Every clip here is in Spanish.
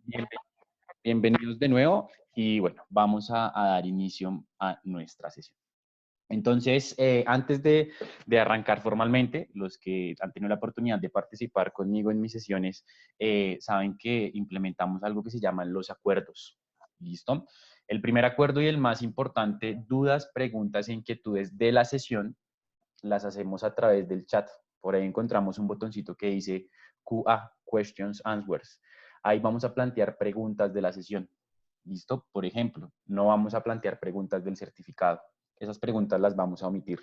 Bien- Bienvenidos de nuevo y bueno, vamos a dar inicio a nuestra sesión. Entonces, antes de arrancar formalmente, los que han tenido la oportunidad de participar conmigo en mis sesiones saben que implementamos algo que se llaman los acuerdos. ¿Listo? El primer acuerdo y el más importante, dudas, preguntas e inquietudes de la sesión, las hacemos a través del chat. Por ahí encontramos un botoncito que dice QA, Questions, Answers. Ahí vamos a plantear preguntas de la sesión. ¿Listo? Por ejemplo, no vamos a plantear preguntas del certificado. Esas preguntas las vamos a omitir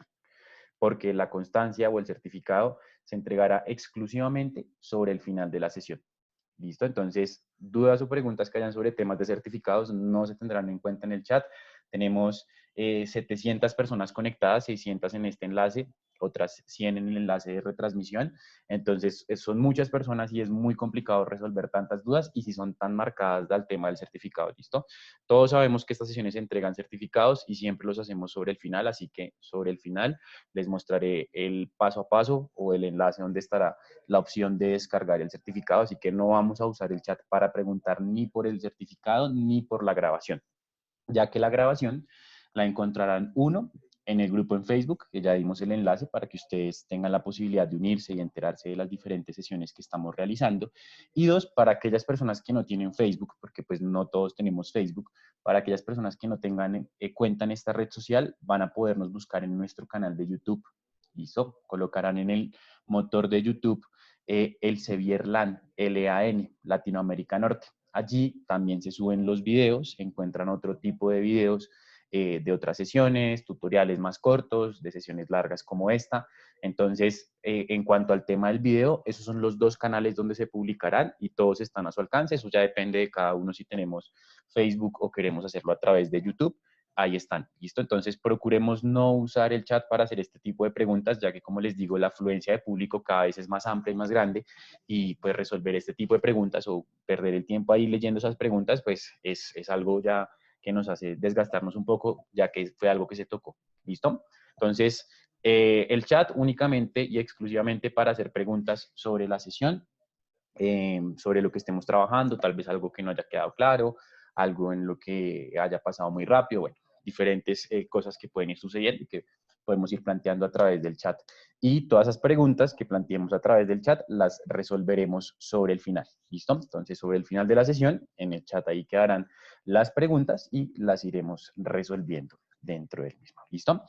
porque la constancia o el certificado se entregará exclusivamente sobre el final de la sesión. ¿Listo? Entonces, dudas o preguntas que hayan sobre temas de certificados no se tendrán en cuenta en el chat. Tenemos 700 personas conectadas, 600 en este enlace, otras 100 en el enlace de retransmisión. Entonces, son muchas personas y es muy complicado resolver tantas dudas y si son tan marcadas al tema del certificado, ¿listo? Todos sabemos que estas sesiones entregan certificados y siempre los hacemos sobre el final, así que sobre el final les mostraré el paso a paso o el enlace donde estará la opción de descargar el certificado, así que no vamos a usar el chat para preguntar ni por el certificado ni por la grabación, ya que la grabación la encontrarán uno en el grupo en Facebook, que ya dimos el enlace para que ustedes tengan la posibilidad de unirse y enterarse de las diferentes sesiones que estamos realizando. Y dos, para aquellas personas que no tienen Facebook, porque pues no todos tenemos Facebook, para aquellas personas que no tengan cuenta en esta red social, van a podernos buscar en nuestro canal de YouTube. ¿Listo? Colocarán en el motor de YouTube el Sevier LAN, LAN, Latinoamérica Norte. Allí también se suben los videos, encuentran otro tipo de videos de otras sesiones, tutoriales más cortos, de sesiones largas como esta. Entonces, en cuanto al tema del video, esos son los dos canales donde se publicarán y todos están a su alcance. Eso ya depende de cada uno si tenemos Facebook o queremos hacerlo a través de YouTube. Ahí están, ¿listo? Entonces procuremos no usar el chat para hacer este tipo de preguntas, ya que como les digo, la afluencia de público cada vez es más amplia y más grande y pues resolver este tipo de preguntas o perder el tiempo ahí leyendo esas preguntas, pues es algo ya que nos hace desgastarnos un poco, ya que fue algo que se tocó, ¿listo? Entonces, el chat únicamente y exclusivamente para hacer preguntas sobre la sesión, sobre lo que estemos trabajando, tal vez algo que no haya quedado claro, algo en lo que haya pasado muy rápido, bueno, diferentes cosas que pueden ir sucediendo y que podemos ir planteando a través del chat. Y todas esas preguntas que planteemos a través del chat las resolveremos sobre el final. ¿Listo? Entonces, sobre el final de la sesión, en el chat ahí quedarán las preguntas y las iremos resolviendo dentro del mismo. ¿Listo?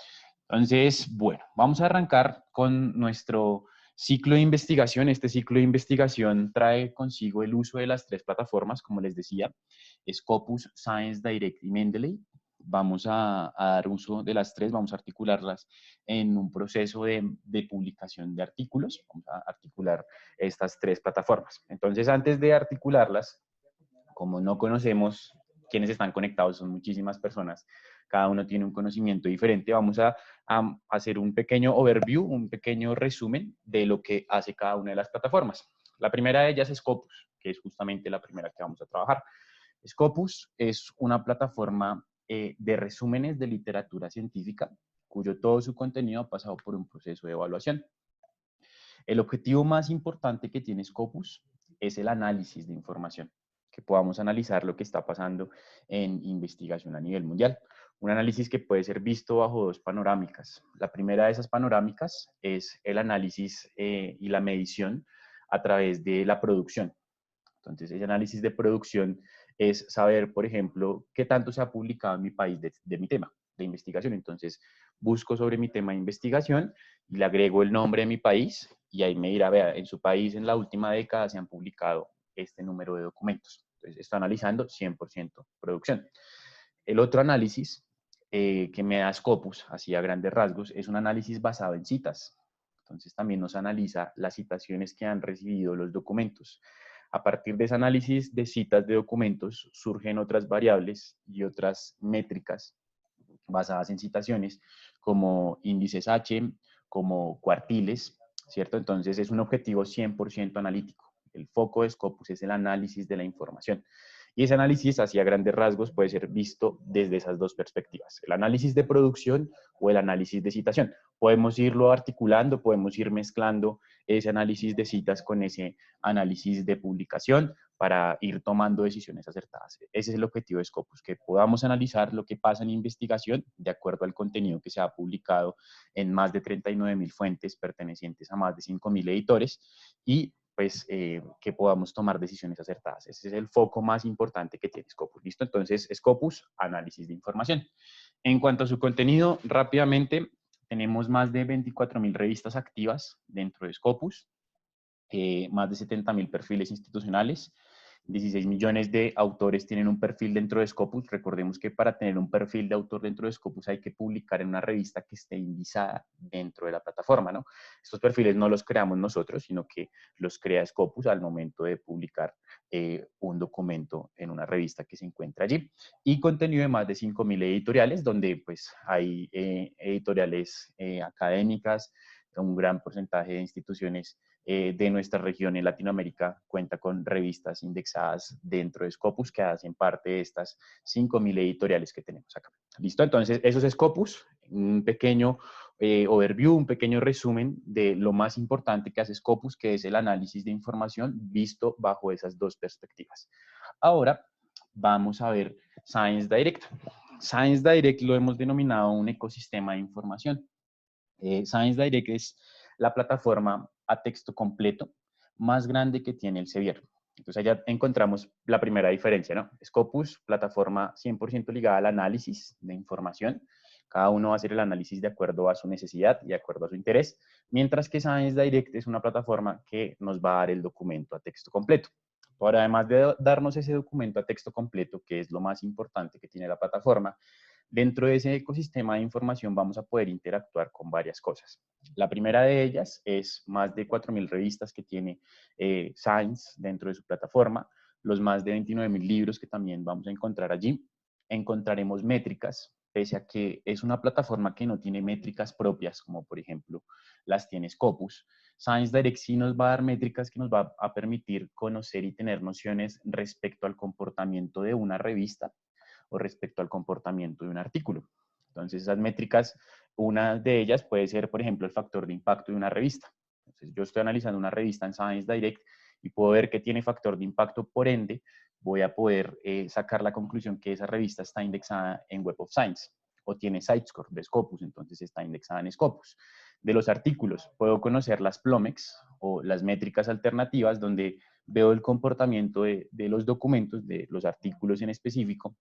Entonces, bueno, vamos a arrancar con nuestro ciclo de investigación. Este ciclo de investigación trae consigo el uso de las tres plataformas, como les decía, Scopus, Science Direct y Mendeley. Vamos a dar uso de las tres, vamos a articularlas en un proceso de publicación de artículos. Vamos a articular estas tres plataformas. Entonces, antes de articularlas, como no conocemos quiénes están conectados, son muchísimas personas, cada uno tiene un conocimiento diferente, vamos a hacer un pequeño overview, un pequeño resumen de lo que hace cada una de las plataformas. La primera de ellas es Scopus, que es justamente la primera que vamos a trabajar. Scopus es una plataforma de resúmenes de literatura científica, cuyo todo su contenido ha pasado por un proceso de evaluación. El objetivo más importante que tiene Scopus es el análisis de información, que podamos analizar lo que está pasando en investigación a nivel mundial. Un análisis que puede ser visto bajo dos panorámicas. La primera de esas panorámicas es el análisis y la medición a través de la producción. Entonces, ese análisis de producción es saber, por ejemplo, qué tanto se ha publicado en mi país de mi tema de investigación. Entonces, busco sobre mi tema de investigación y le agrego el nombre de mi país y ahí me dirá, vea, en su país en la última década se han publicado este número de documentos. Entonces, está analizando 100% producción. El otro análisis que me da Scopus, así a grandes rasgos, es un análisis basado en citas. Entonces, también nos analiza las citaciones que han recibido los documentos. A partir de ese análisis de citas de documentos surgen otras variables y otras métricas basadas en citaciones como índices H, como cuartiles, ¿cierto? Entonces es un objetivo 100% analítico. El foco de Scopus es el análisis de la información. Y ese análisis, así a grandes rasgos, puede ser visto desde esas dos perspectivas, el análisis de producción o el análisis de citación. Podemos irlo articulando, podemos ir mezclando ese análisis de citas con ese análisis de publicación, para ir tomando decisiones acertadas. Ese es el objetivo de Scopus, que podamos analizar lo que pasa en investigación de acuerdo al contenido que se ha publicado en más de 39.000 fuentes pertenecientes a más de 5.000 editores y pues que podamos tomar decisiones acertadas. Ese es el foco más importante que tiene Scopus. ¿Listo? Entonces, Scopus, análisis de información. En cuanto a su contenido, rápidamente, tenemos más de 24.000 revistas activas dentro de Scopus, más de 70.000 perfiles institucionales, 16 millones de autores tienen un perfil dentro de Scopus. Recordemos que para tener un perfil de autor dentro de Scopus hay que publicar en una revista que esté indizada dentro de la plataforma, ¿no? Estos perfiles no los creamos nosotros, sino que los crea Scopus al momento de publicar un documento en una revista que se encuentra allí. Y contenido de más de 5.000 editoriales, donde pues hay editoriales académicas, un gran porcentaje de instituciones de nuestra región en Latinoamérica cuenta con revistas indexadas dentro de Scopus que hacen parte de estas 5.000 editoriales que tenemos acá. ¿Listo? Entonces, eso es Scopus, un pequeño overview, un pequeño resumen de lo más importante que hace Scopus, que es el análisis de información visto bajo esas dos perspectivas. Ahora, vamos a ver Science Direct. Science Direct lo hemos denominado un ecosistema de información. Science Direct es la plataforma a texto completo más grande que tiene el Sevier. Entonces allá encontramos la primera diferencia, ¿no? Scopus, plataforma 100% ligada al análisis de información. Cada uno va a hacer el análisis de acuerdo a su necesidad y de acuerdo a su interés, mientras que Science Direct es una plataforma que nos va a dar el documento a texto completo. Ahora, además de darnos ese documento a texto completo, que es lo más importante que tiene la plataforma, dentro de ese ecosistema de información vamos a poder interactuar con varias cosas. La primera de ellas es más de 4.000 revistas que tiene Science dentro de su plataforma, los más de 29.000 libros que también vamos a encontrar allí. Encontraremos métricas, pese a que es una plataforma que no tiene métricas propias, como por ejemplo las tiene Scopus. Science Direct sí nos va a dar métricas que nos va a permitir conocer y tener nociones respecto al comportamiento de una revista o respecto al comportamiento de un artículo. Entonces, esas métricas, una de ellas puede ser, por ejemplo, el factor de impacto de una revista. Entonces, yo estoy analizando una revista en Science Direct y puedo ver que tiene factor de impacto, por ende, voy a poder sacar la conclusión que esa revista está indexada en Web of Science o tiene Sitescore de Scopus, entonces está indexada en Scopus. De los artículos, puedo conocer las Plomex o las métricas alternativas donde veo el comportamiento de los documentos, de los artículos en específico,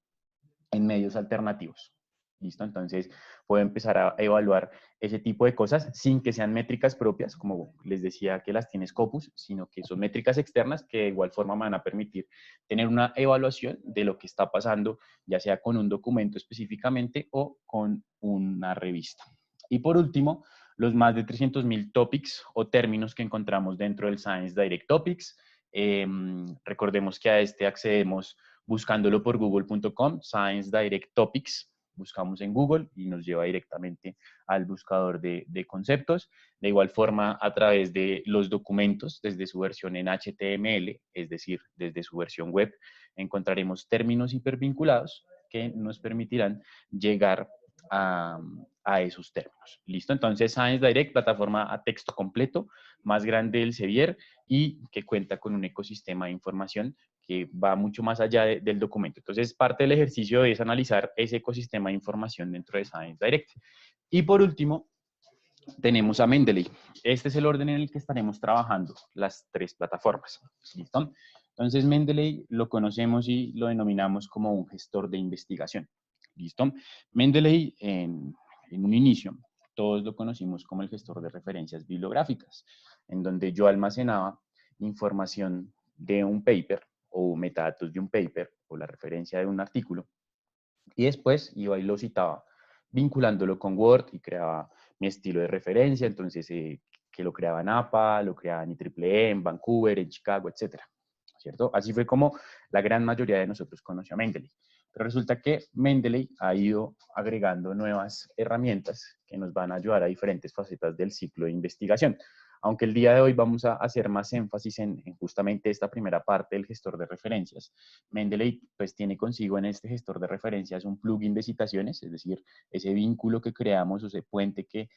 en medios alternativos. ¿Listo? Entonces, puedo empezar a evaluar ese tipo de cosas sin que sean métricas propias, como les decía que las tiene Scopus, sino que son métricas externas que de igual forma me van a permitir tener una evaluación de lo que está pasando, ya sea con un documento específicamente o con una revista. Y por último, los más de 300.000 topics o términos que encontramos dentro del Science Direct Topics. Recordemos que a este accedemos buscándolo por google.com, Science Direct Topics, buscamos en Google y nos lleva directamente al buscador de conceptos. De igual forma, a través de los documentos, desde su versión en HTML, es decir, desde su versión web, encontraremos términos hipervinculados que nos permitirán llegar a esos términos. ¿Listo? Entonces, Science Direct, plataforma a texto completo, más grande del Sevier y que cuenta con un ecosistema de información que va mucho más allá del documento. Entonces, parte del ejercicio es analizar ese ecosistema de información dentro de Science Direct. Y por último, tenemos a Mendeley. Este es el orden en el que estaremos trabajando las tres plataformas. ¿Listo? Entonces, Mendeley lo conocemos y lo denominamos como un gestor de investigación. ¿Listo? Mendeley, en un inicio, todos lo conocimos como el gestor de referencias bibliográficas, en donde yo almacenaba información de un paper o metadatos de un paper o la referencia de un artículo y después iba y lo citaba vinculándolo con Word y creaba mi estilo de referencia, entonces que lo creaba en APA, lo creaba en IEEE, en Vancouver, en Chicago, etcétera, ¿cierto? Así fue como la gran mayoría de nosotros conoció a Mendeley. Pero resulta que Mendeley ha ido agregando nuevas herramientas que nos van a ayudar a diferentes facetas del ciclo de investigación. aunque el día de hoy vamos a hacer más énfasis en justamente esta primera parte del gestor de referencias. Mendeley pues tiene consigo en este gestor de referencias un plugin de citaciones, es decir, ese vínculo que creamos o ese puente que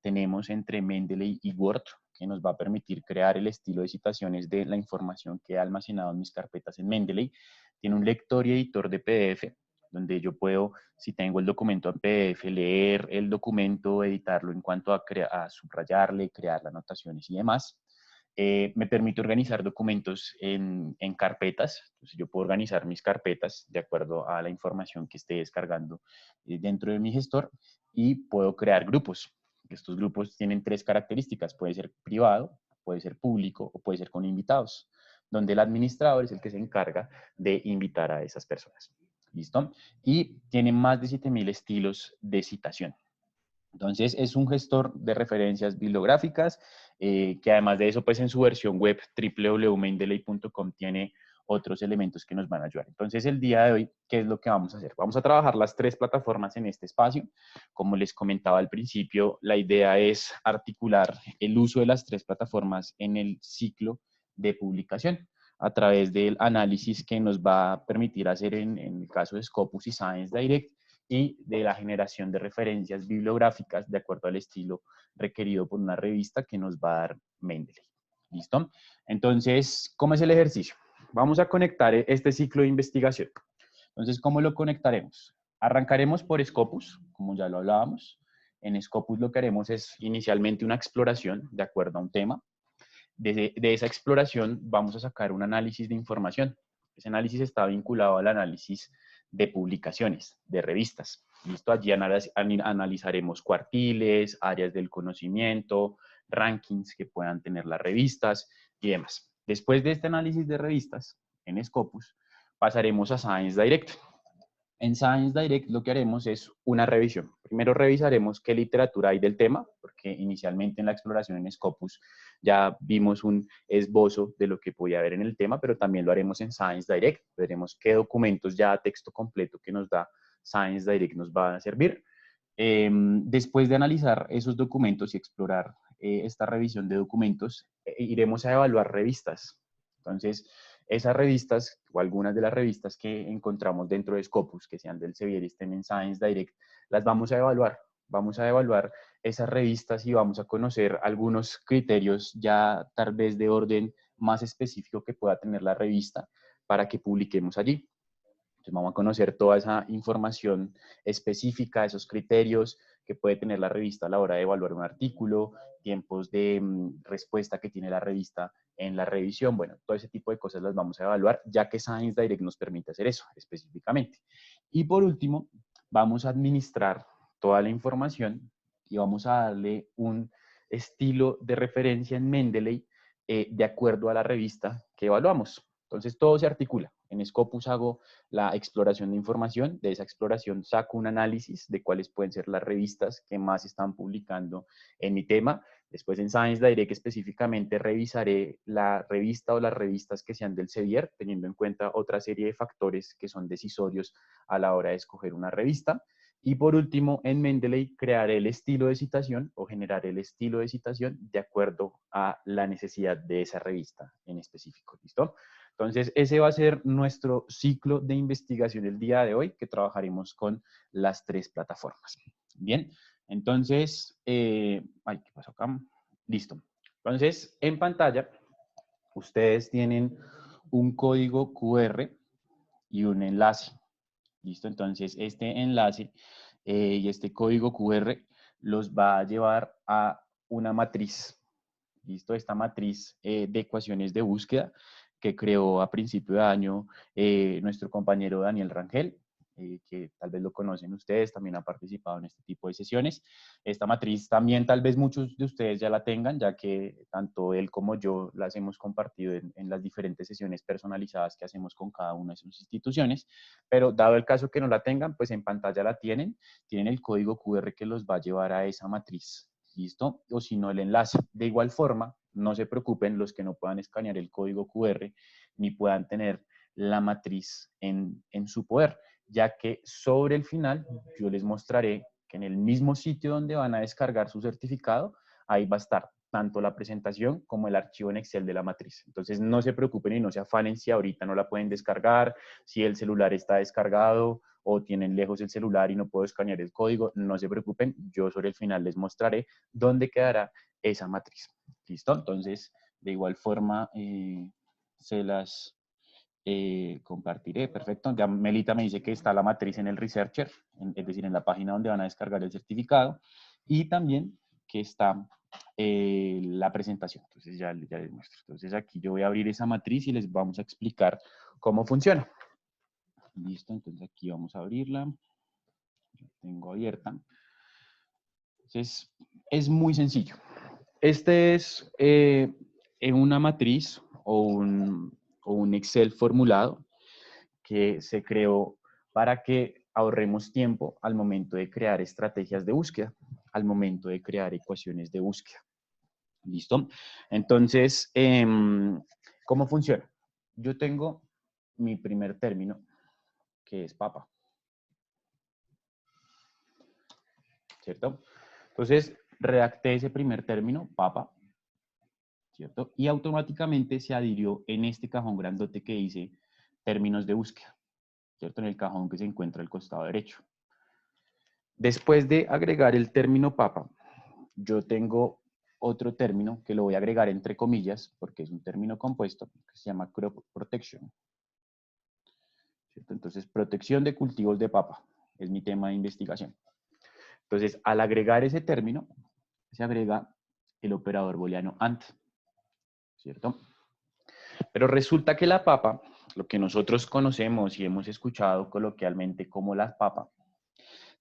tenemos entre Mendeley y Word, que nos va a permitir crear el estilo de citaciones de la información que he almacenado en mis carpetas en Mendeley. Tiene un lector y editor de PDF, donde yo puedo, si tengo el documento en PDF, leer el documento, editarlo en cuanto a subrayarle, crear las anotaciones y demás. Me permite organizar documentos en carpetas. Entonces yo puedo organizar mis carpetas de acuerdo a la información que esté descargando dentro de mi gestor y puedo crear grupos. Estos grupos tienen 3 características. Puede ser privado, puede ser público o puede ser con invitados, donde el administrador es el que se encarga de invitar a esas personas. ¿Listo? Y tiene más de 7.000 estilos de citación. Entonces, es un gestor de referencias bibliográficas que además de eso, pues en su versión web www.mendeley.com tiene otros elementos que nos van a ayudar. Entonces, el día de hoy, ¿qué es lo que vamos a hacer? Vamos a trabajar las 3 plataformas en este espacio. Como les comentaba al principio, la idea es articular el uso de las 3 plataformas en el ciclo de publicación a través del análisis que nos va a permitir hacer en el caso de Scopus y Science Direct, y de la generación de referencias bibliográficas de acuerdo al estilo requerido por una revista que nos va a dar Mendeley. ¿Listo? Entonces, ¿cómo es el ejercicio? Vamos a conectar este ciclo de investigación. Entonces, ¿cómo lo conectaremos? Arrancaremos por Scopus, como ya lo hablábamos. En Scopus lo que haremos es inicialmente una exploración de acuerdo a un tema. De esa exploración vamos a sacar un análisis de información. Ese análisis está vinculado al análisis de publicaciones, de revistas. ¿Listo? Allí analizaremos cuartiles, áreas del conocimiento, rankings que puedan tener las revistas y demás. Después de este análisis de revistas en Scopus, pasaremos a Science Direct. En Science Direct lo que haremos es una revisión. Primero revisaremos qué literatura hay del tema, porque inicialmente en la exploración en Scopus ya vimos un esbozo de lo que podía haber en el tema, pero también lo haremos en Science Direct. Veremos qué documentos ya a texto completo que nos da Science Direct nos van a servir. Después de analizar esos documentos y explorar esta revisión de documentos, iremos a evaluar revistas. Entonces, esas revistas o algunas de las revistas que encontramos dentro de Scopus, que sean del Sevier y estén en Science Direct, las vamos a evaluar. Vamos a evaluar esas revistas y vamos a conocer algunos criterios ya tal vez de orden más específico que pueda tener la revista para que publiquemos allí. Entonces vamos a conocer toda esa información específica, esos criterios que puede tener la revista a la hora de evaluar un artículo, tiempos de respuesta que tiene la revista en la revisión. Bueno, todo ese tipo de cosas las vamos a evaluar, ya que Science Direct nos permite hacer eso específicamente. Y por último, vamos a administrar toda la información y vamos a darle un estilo de referencia en Mendeley de acuerdo a la revista que evaluamos. Entonces todo se articula. En Scopus hago la exploración de información, de esa exploración saco un análisis de cuáles pueden ser las revistas que más están publicando en mi tema. Después en Science Direct específicamente revisaré la revista o las revistas que sean del Sevier, teniendo en cuenta otra serie de factores que son decisorios a la hora de escoger una revista. Y por último, en Mendeley crearé el estilo de citación o generaré el estilo de citación de acuerdo a la necesidad de esa revista en específico. ¿Listo? Entonces, ese va a ser nuestro ciclo de investigación el día de hoy, que trabajaremos con las 3 plataformas. Bien, entonces, ¿qué pasó acá? Listo. Entonces, en pantalla, ustedes tienen un código QR y un enlace. ¿Listo? Entonces, este enlace y este código QR los va a llevar a una matriz. ¿Listo? Esta matriz de ecuaciones de búsqueda que creó a principio de año nuestro compañero Daniel Rangel, que tal vez lo conocen ustedes, también ha participado en este tipo de sesiones. Esta matriz también tal vez muchos de ustedes ya la tengan, ya que tanto él como yo las hemos compartido en las diferentes sesiones personalizadas que hacemos con cada una de sus instituciones, pero dado el caso que no la tengan, pues en pantalla la tienen el código QR que los va a llevar a esa matriz. ¿Listo? O si no, el enlace. De igual forma, no se preocupen los que no puedan escanear el código QR ni puedan tener la matriz en su poder, ya que sobre el final yo les mostraré que en el mismo sitio donde van a descargar su certificado, ahí va a estar tanto la presentación como el archivo en Excel de la matriz. Entonces no se preocupen y no se afanen si ahorita no la pueden descargar, si el celular está descargado o tienen lejos el celular y no puedo escanear el código, no se preocupen, yo sobre el final les mostraré dónde quedará esa matriz. ¿Listo? Entonces, de igual forma, se las compartiré. Perfecto. Ya Melita me dice que está la matriz en el Researcher, es decir, en la página donde van a descargar el certificado, y también que está la presentación. Entonces ya les muestro. Entonces aquí yo voy a abrir esa matriz y les vamos a explicar cómo funciona. Listo, entonces aquí vamos a abrirla. La tengo abierta. Entonces es muy sencillo. Este es una matriz o un Excel formulado que se creó para que ahorremos tiempo al momento de crear estrategias de búsqueda, al momento de crear ecuaciones de búsqueda. ¿Listo? Entonces, ¿cómo funciona? Yo tengo mi primer término, que es papa. ¿Cierto? Entonces, redacté ese primer término, papa, ¿cierto? Y automáticamente se adhirió en este cajón grandote que dice términos de búsqueda, ¿cierto? En el cajón que se encuentra al costado derecho. Después de agregar el término papa, yo tengo otro término que lo voy a agregar entre comillas, porque es un término compuesto, que se llama crop protection. ¿Cierto? Entonces, protección de cultivos de papa es mi tema de investigación. Entonces, al agregar ese término, se agrega el operador booleano AND, ¿cierto? Pero resulta que la papa, lo que nosotros conocemos y hemos escuchado coloquialmente como la papa,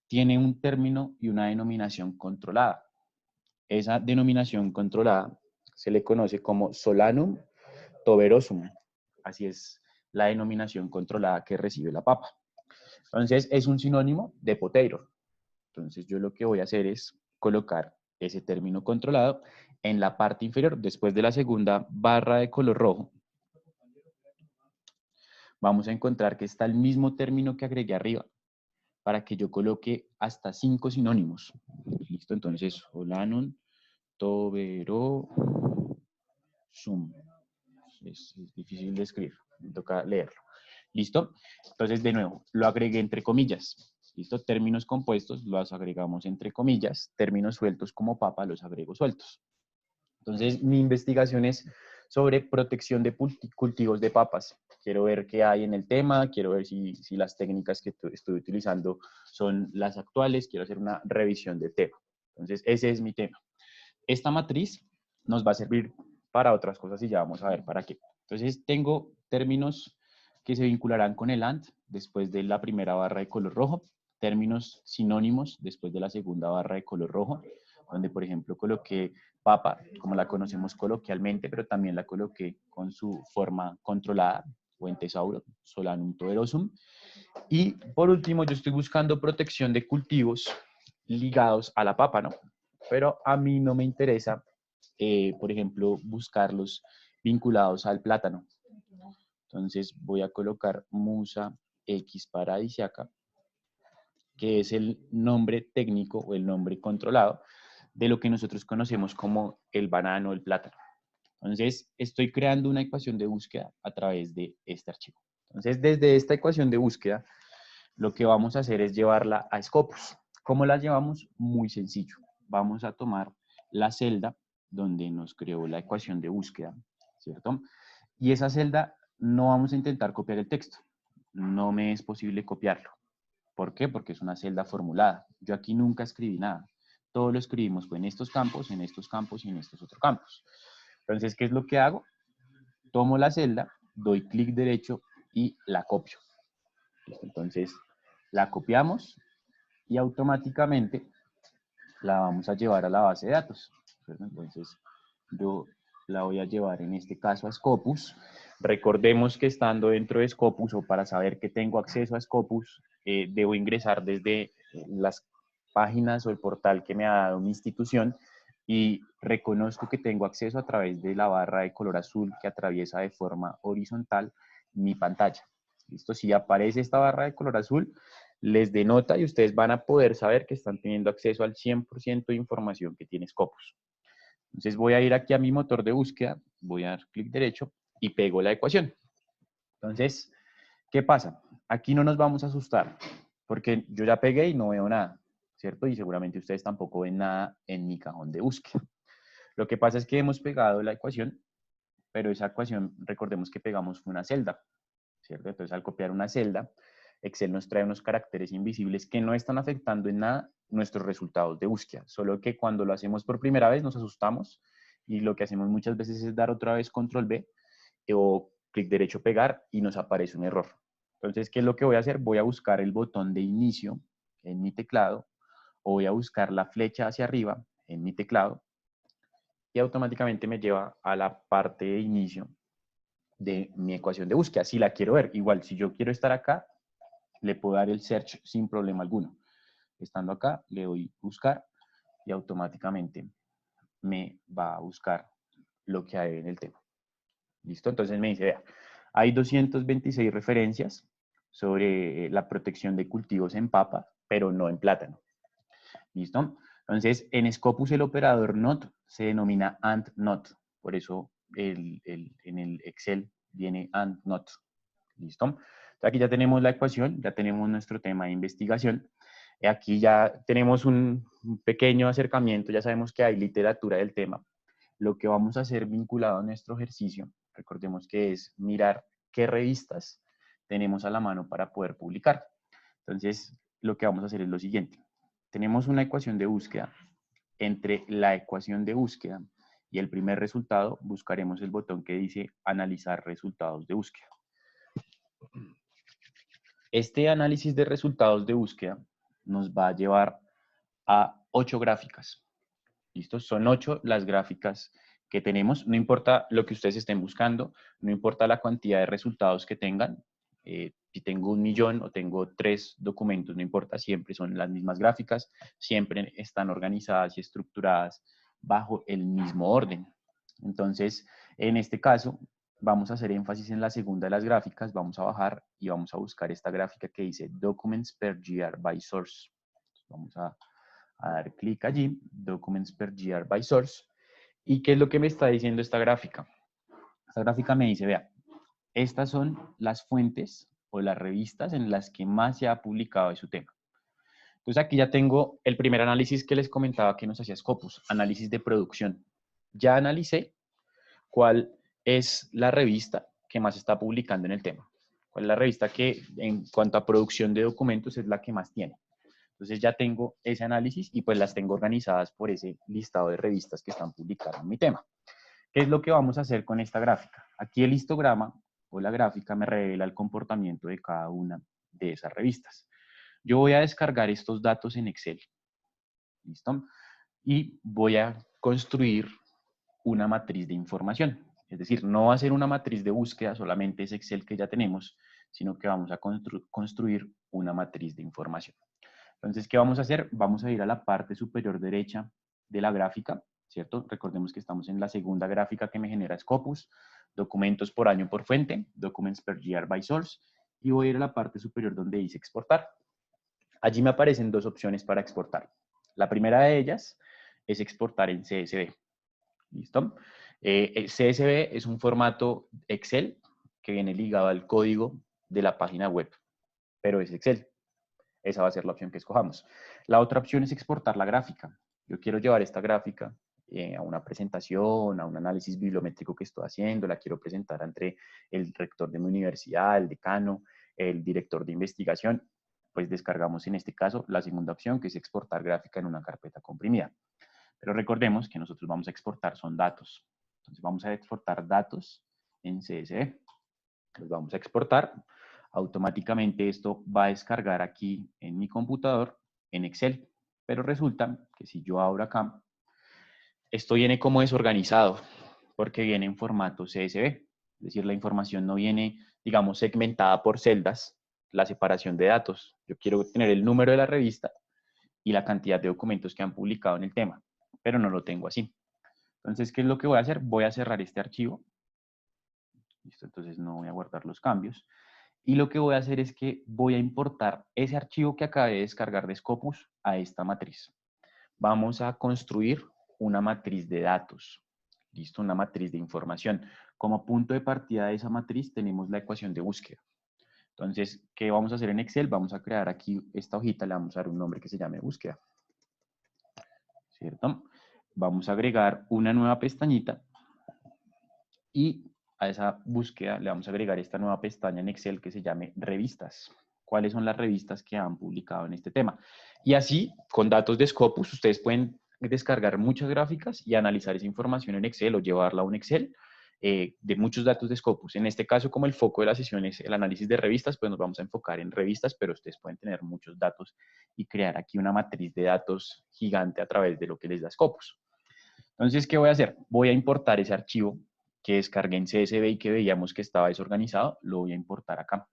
tiene un término y una denominación controlada. Esa denominación controlada se le conoce como Solanum tuberosum. Así es la denominación controlada que recibe la papa. Entonces, es un sinónimo de potato. Entonces, yo lo que voy a hacer es colocar ese término controlado en la parte inferior, después de la segunda barra de color rojo. Vamos a encontrar que está el mismo término que agregué arriba para que yo coloque hasta 5 sinónimos. ¿Listo? Entonces, Solanum tuberosum. Es difícil de escribir, me toca leerlo. ¿Listo? Entonces, de nuevo, lo agregué entre comillas. ¿Listo? Términos compuestos los agregamos entre comillas. Términos sueltos como papa los agrego sueltos. Entonces, mi investigación es sobre protección de cultivos de papas. Quiero ver qué hay en el tema, quiero ver si las técnicas que estoy utilizando son las actuales, quiero hacer una revisión del tema. Entonces, ese es mi tema. Esta matriz nos va a servir para otras cosas y ya vamos a ver para qué. Entonces, tengo términos que se vincularán con el AND después de la primera barra de color rojo, términos sinónimos después de la segunda barra de color rojo, donde, por ejemplo, coloqué papa, como la conocemos coloquialmente, pero también la coloqué con su forma controlada, o en tesauro, Solanum tuberosum. Y, por último, yo estoy buscando protección de cultivos ligados a la papa, ¿no? Pero a mí no me interesa, por ejemplo, buscarlos vinculados al plátano. Entonces voy a colocar Musa X paradisiaca, que es el nombre técnico o el nombre controlado de lo que nosotros conocemos como el banano o el plátano. Entonces estoy creando una ecuación de búsqueda a través de este archivo. Entonces desde esta ecuación de búsqueda, lo que vamos a hacer es llevarla a Scopus. ¿Cómo la llevamos? Muy sencillo. Vamos a tomar la celda donde nos creó la ecuación de búsqueda, ¿cierto? Y esa celda no vamos a intentar copiar el texto. No me es posible copiarlo. ¿Por qué? Porque es una celda formulada. Yo aquí nunca escribí nada. Todo lo escribimos fue en estos campos, en estos campos y en estos otros campos. Entonces, ¿qué es lo que hago? Tomo la celda, doy clic derecho y la copio. Entonces, la copiamos y automáticamente la vamos a llevar a la base de datos. Entonces, yo la voy a llevar en este caso a Scopus. Recordemos que estando dentro de Scopus o para saber que tengo acceso a Scopus, debo ingresar desde las páginas o el portal que me ha dado mi institución y reconozco que tengo acceso a través de la barra de color azul que atraviesa de forma horizontal mi pantalla. ¿Listo? Si aparece esta barra de color azul, les denota y ustedes van a poder saber que están teniendo acceso al 100% de información que tiene Scopus. Entonces voy a ir aquí a mi motor de búsqueda, voy a dar clic derecho y pego la ecuación. Entonces, ¿qué pasa? Aquí no nos vamos a asustar, porque yo ya pegué y no veo nada, ¿cierto? Y seguramente ustedes tampoco ven nada en mi cajón de búsqueda. Lo que pasa es que hemos pegado la ecuación, pero esa ecuación, recordemos que pegamos una celda, ¿cierto? Entonces, al copiar una celda, Excel nos trae unos caracteres invisibles que no están afectando en nada nuestros resultados de búsqueda, solo que cuando lo hacemos por primera vez nos asustamos y lo que hacemos muchas veces es dar otra vez control B o clic derecho pegar y nos aparece un error. Entonces, ¿qué es lo que voy a hacer? Voy a buscar el botón de inicio en mi teclado o voy a buscar la flecha hacia arriba en mi teclado y automáticamente me lleva a la parte de inicio de mi ecuación de búsqueda. Si la quiero ver, igual, si yo quiero estar acá, le puedo dar el search sin problema alguno. Estando acá, le doy buscar y automáticamente me va a buscar lo que hay en el tema. ¿Listo? Entonces me dice, vea, hay 226 referencias sobre la protección de cultivos en papa, pero no en plátano. ¿Listo? Entonces, en Scopus el operador NOT se denomina AND NOT. Por eso en el Excel viene AND NOT. ¿Listo? Entonces, aquí ya tenemos la ecuación, ya tenemos nuestro tema de investigación. Aquí ya tenemos un pequeño acercamiento, ya sabemos que hay literatura del tema. Lo que vamos a hacer vinculado a nuestro ejercicio, recordemos que es mirar qué revistas tenemos a la mano para poder publicar. Entonces, lo que vamos a hacer es lo siguiente. Tenemos una ecuación de búsqueda. Entre la ecuación de búsqueda y el primer resultado, buscaremos el botón que dice analizar resultados de búsqueda. Este análisis de resultados de búsqueda nos va a llevar a 8 gráficas. ¿Listo? Son 8 las gráficas que tenemos. No importa lo que ustedes estén buscando, no importa la cantidad de resultados que tengan. Si tengo 1.000.000 o tengo 3 documentos, no importa, siempre son las mismas gráficas, siempre están organizadas y estructuradas bajo el mismo orden. Entonces, en este caso, vamos a hacer énfasis en la segunda de las gráficas, vamos a bajar y vamos a buscar esta gráfica que dice Documents per year by source. Vamos a dar clic allí, Documents per year by source. ¿Y qué es lo que me está diciendo esta gráfica? Esta gráfica me dice, vea, estas son las fuentes o las revistas en las que más se ha publicado de su tema. Entonces aquí ya tengo el primer análisis que les comentaba que nos hacía Scopus, análisis de producción. Ya analicé cuál es la revista que más está publicando en el tema. ¿Cuál es la revista que en cuanto a producción de documentos es la que más tiene? Entonces ya tengo ese análisis y pues las tengo organizadas por ese listado de revistas que están publicadas en mi tema. ¿Qué es lo que vamos a hacer con esta gráfica? Aquí el histograma o la gráfica me revela el comportamiento de cada una de esas revistas. Yo voy a descargar estos datos en Excel. ¿Listo? Y voy a construir una matriz de información. Es decir, no va a ser una matriz de búsqueda, solamente es Excel que ya tenemos, sino que vamos a construir una matriz de información. Entonces, ¿qué vamos a hacer? Vamos a ir a la parte superior derecha de la gráfica, ¿cierto? Recordemos que estamos en la segunda gráfica que me genera Scopus, documentos por año por fuente, documents per year by source, y voy a ir a la parte superior donde dice exportar. Allí me aparecen dos opciones para exportar. La primera de ellas es exportar en CSV. ¿Listo? El CSV es un formato Excel que viene ligado al código de la página web, pero es Excel. Esa va a ser la opción que escojamos. La otra opción es exportar la gráfica. Yo quiero llevar esta gráfica a una presentación, a un análisis bibliométrico que estoy haciendo, la quiero presentar ante el rector de mi universidad, el decano, el director de investigación, pues descargamos en este caso la segunda opción, que es exportar gráfica en una carpeta comprimida. Pero recordemos que nosotros vamos a exportar son datos. Entonces vamos a exportar datos en CSV. Los vamos a exportar. Automáticamente esto va a descargar aquí en mi computador en Excel. Pero resulta que si yo abro acá, esto viene como desorganizado porque viene en formato CSV. Es decir, la información no viene, digamos, segmentada por celdas, la separación de datos. Yo quiero tener el número de la revista y la cantidad de documentos que han publicado en el tema, pero no lo tengo así. Entonces, ¿qué es lo que voy a hacer? Voy a cerrar este archivo. Listo, entonces no voy a guardar los cambios. Y lo que voy a hacer es que voy a importar ese archivo que acabé de descargar de Scopus a esta matriz. Vamos a construir una matriz de datos. ¿Listo? Una matriz de información. Como punto de partida de esa matriz tenemos la ecuación de búsqueda. Entonces, ¿qué vamos a hacer en Excel? Vamos a crear aquí esta hojita, le vamos a dar un nombre que se llame búsqueda. ¿Cierto? Vamos a agregar una nueva pestañita y a esa búsqueda le vamos a agregar esta nueva pestaña en Excel que se llame revistas. ¿Cuáles son las revistas que han publicado en este tema? Y así, con datos de Scopus, ustedes pueden descargar muchas gráficas y analizar esa información en Excel o llevarla a un Excel de muchos datos de Scopus. En este caso, como el foco de la sesión es el análisis de revistas, pues nos vamos a enfocar en revistas, pero ustedes pueden tener muchos datos y crear aquí una matriz de datos gigante a través de lo que les da Scopus. Entonces, ¿qué voy a hacer? Voy a importar ese archivo que descargué en CSV y que veíamos que estaba desorganizado, lo voy a importar acá.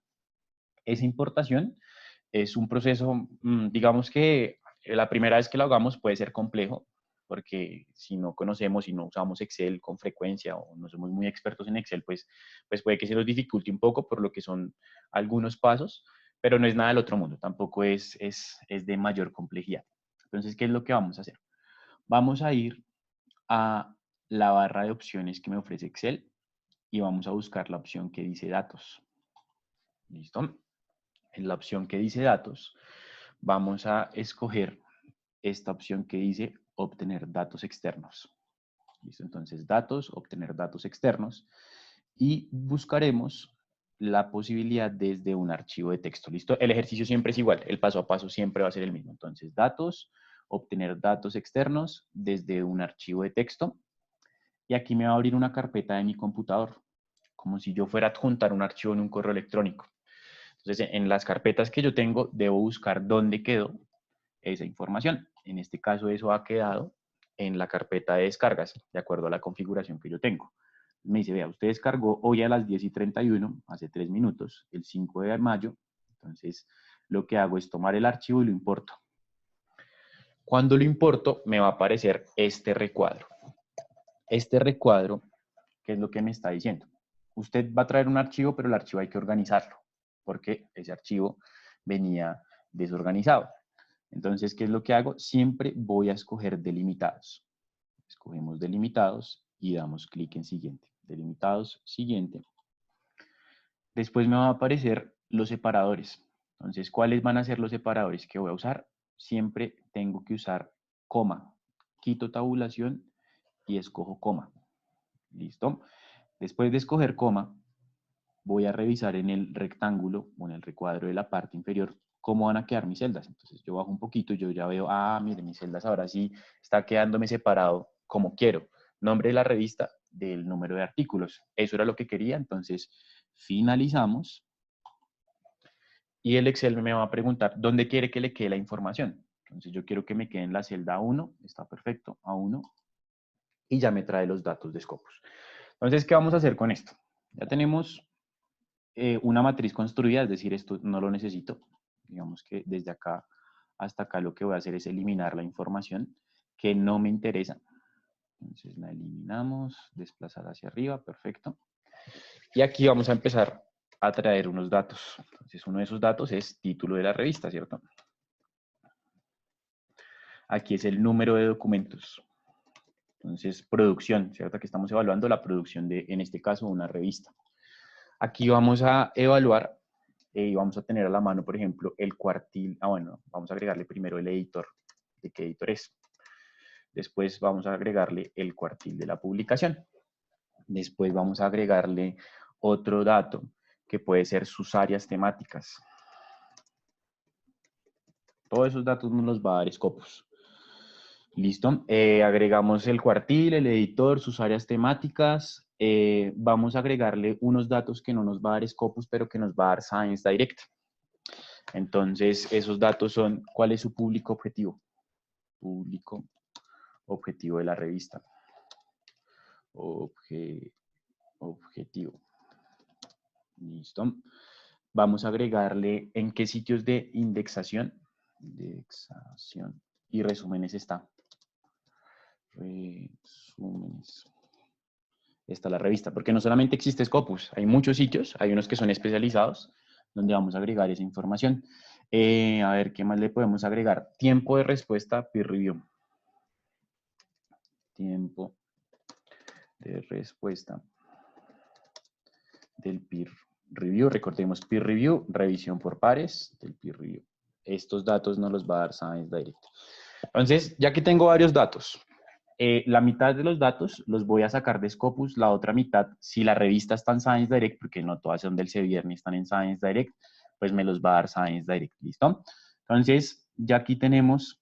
Esa importación es un proceso, digamos que la primera vez que lo hagamos puede ser complejo, porque si no conocemos y no usamos Excel con frecuencia o no somos muy expertos en Excel, pues puede que se nos dificulte un poco por lo que son algunos pasos, pero no es nada del otro mundo, tampoco es de mayor complejidad. Entonces, ¿qué es lo que vamos a hacer? Vamos a ir a la barra de opciones que me ofrece Excel y vamos a buscar la opción que dice datos. ¿Listo? En la opción que dice datos, vamos a escoger esta opción que dice obtener datos externos. ¿Listo? Entonces, datos, obtener datos externos y buscaremos la posibilidad desde un archivo de texto. ¿Listo? El ejercicio siempre es igual, el paso a paso siempre va a ser el mismo. Entonces, datos, obtener datos externos desde un archivo de texto. Y aquí me va a abrir una carpeta de mi computador, como si yo fuera a adjuntar un archivo en un correo electrónico. Entonces, en las carpetas que yo tengo, debo buscar dónde quedó esa información. En este caso, eso ha quedado en la carpeta de descargas, de acuerdo a la configuración que yo tengo. Me dice, vea, usted descargó hoy a las 10:31, hace 3 minutos, el 5 de mayo. Entonces, lo que hago es tomar el archivo y lo importo. Cuando lo importo, me va a aparecer este recuadro. Este recuadro, ¿qué es lo que me está diciendo? Usted va a traer un archivo, pero el archivo hay que organizarlo, porque ese archivo venía desorganizado. Entonces, ¿qué es lo que hago? Siempre voy a escoger delimitados. Escogemos delimitados y damos clic en siguiente. Delimitados, siguiente. Después me van a aparecer los separadores. Entonces, ¿cuáles van a ser los separadores que voy a usar? Siempre tengo que usar coma. Quito tabulación y escojo coma. ¿Listo? Después de escoger coma, voy a revisar en el rectángulo o en el recuadro de la parte inferior cómo van a quedar mis celdas. Entonces yo bajo un poquito y yo ya veo, mire, mis celdas ahora sí está quedándome separado como quiero. Nombre de la revista, del número de artículos. Eso era lo que quería, entonces finalizamos y el Excel me va a preguntar dónde quiere que le quede la información. Entonces yo quiero que me quede en la celda A1, está perfecto, A1, y ya me trae los datos de Scopus. Entonces, ¿qué vamos a hacer con esto? Ya tenemos una matriz construida, es decir, esto no lo necesito. Digamos que desde acá hasta acá lo que voy a hacer es eliminar la información que no me interesa. Entonces la eliminamos, desplazar hacia arriba, perfecto. Y aquí vamos a empezar a traer unos datos. Entonces uno de esos datos es título de la revista, ¿cierto? Aquí es el número de documentos. Entonces, producción, ¿cierto? Aquí estamos evaluando la producción de, en este caso, una revista. Aquí vamos a evaluar y vamos a tener a la mano, por ejemplo, el cuartil. Bueno, vamos a agregarle primero el editor, de qué editor es. Después vamos a agregarle el cuartil de la publicación. Después vamos a agregarle otro dato que puede ser sus áreas temáticas. Todos esos datos nos los va a dar Scopus. Listo. Agregamos el cuartil, el editor, sus áreas temáticas. Vamos a agregarle unos datos que no nos va a dar Scopus, pero que nos va a dar Science Direct. Entonces, esos datos son, ¿cuál es su público objetivo? Público objetivo de la revista. Objetivo. Listo. Vamos a agregarle en qué sitios de indexación. Indexación y resúmenes está. Resúmenes. Está la revista, porque no solamente existe Scopus, hay muchos sitios, hay unos que son especializados, donde vamos a agregar esa información. A ver, ¿qué más le podemos agregar? Tiempo de respuesta peer review. tiempo de respuesta del peer review. Recordemos peer review, revisión por pares del peer review. Estos datos nos los va a dar Science Direct. Entonces, ya que tengo varios datos, la mitad de los datos los voy a sacar de Scopus, la otra mitad, si la revista está en Science Direct, porque no todas son del Sevier ni están en Science Direct, pues me los va a dar Science Direct, ¿listo? Entonces, ya aquí tenemos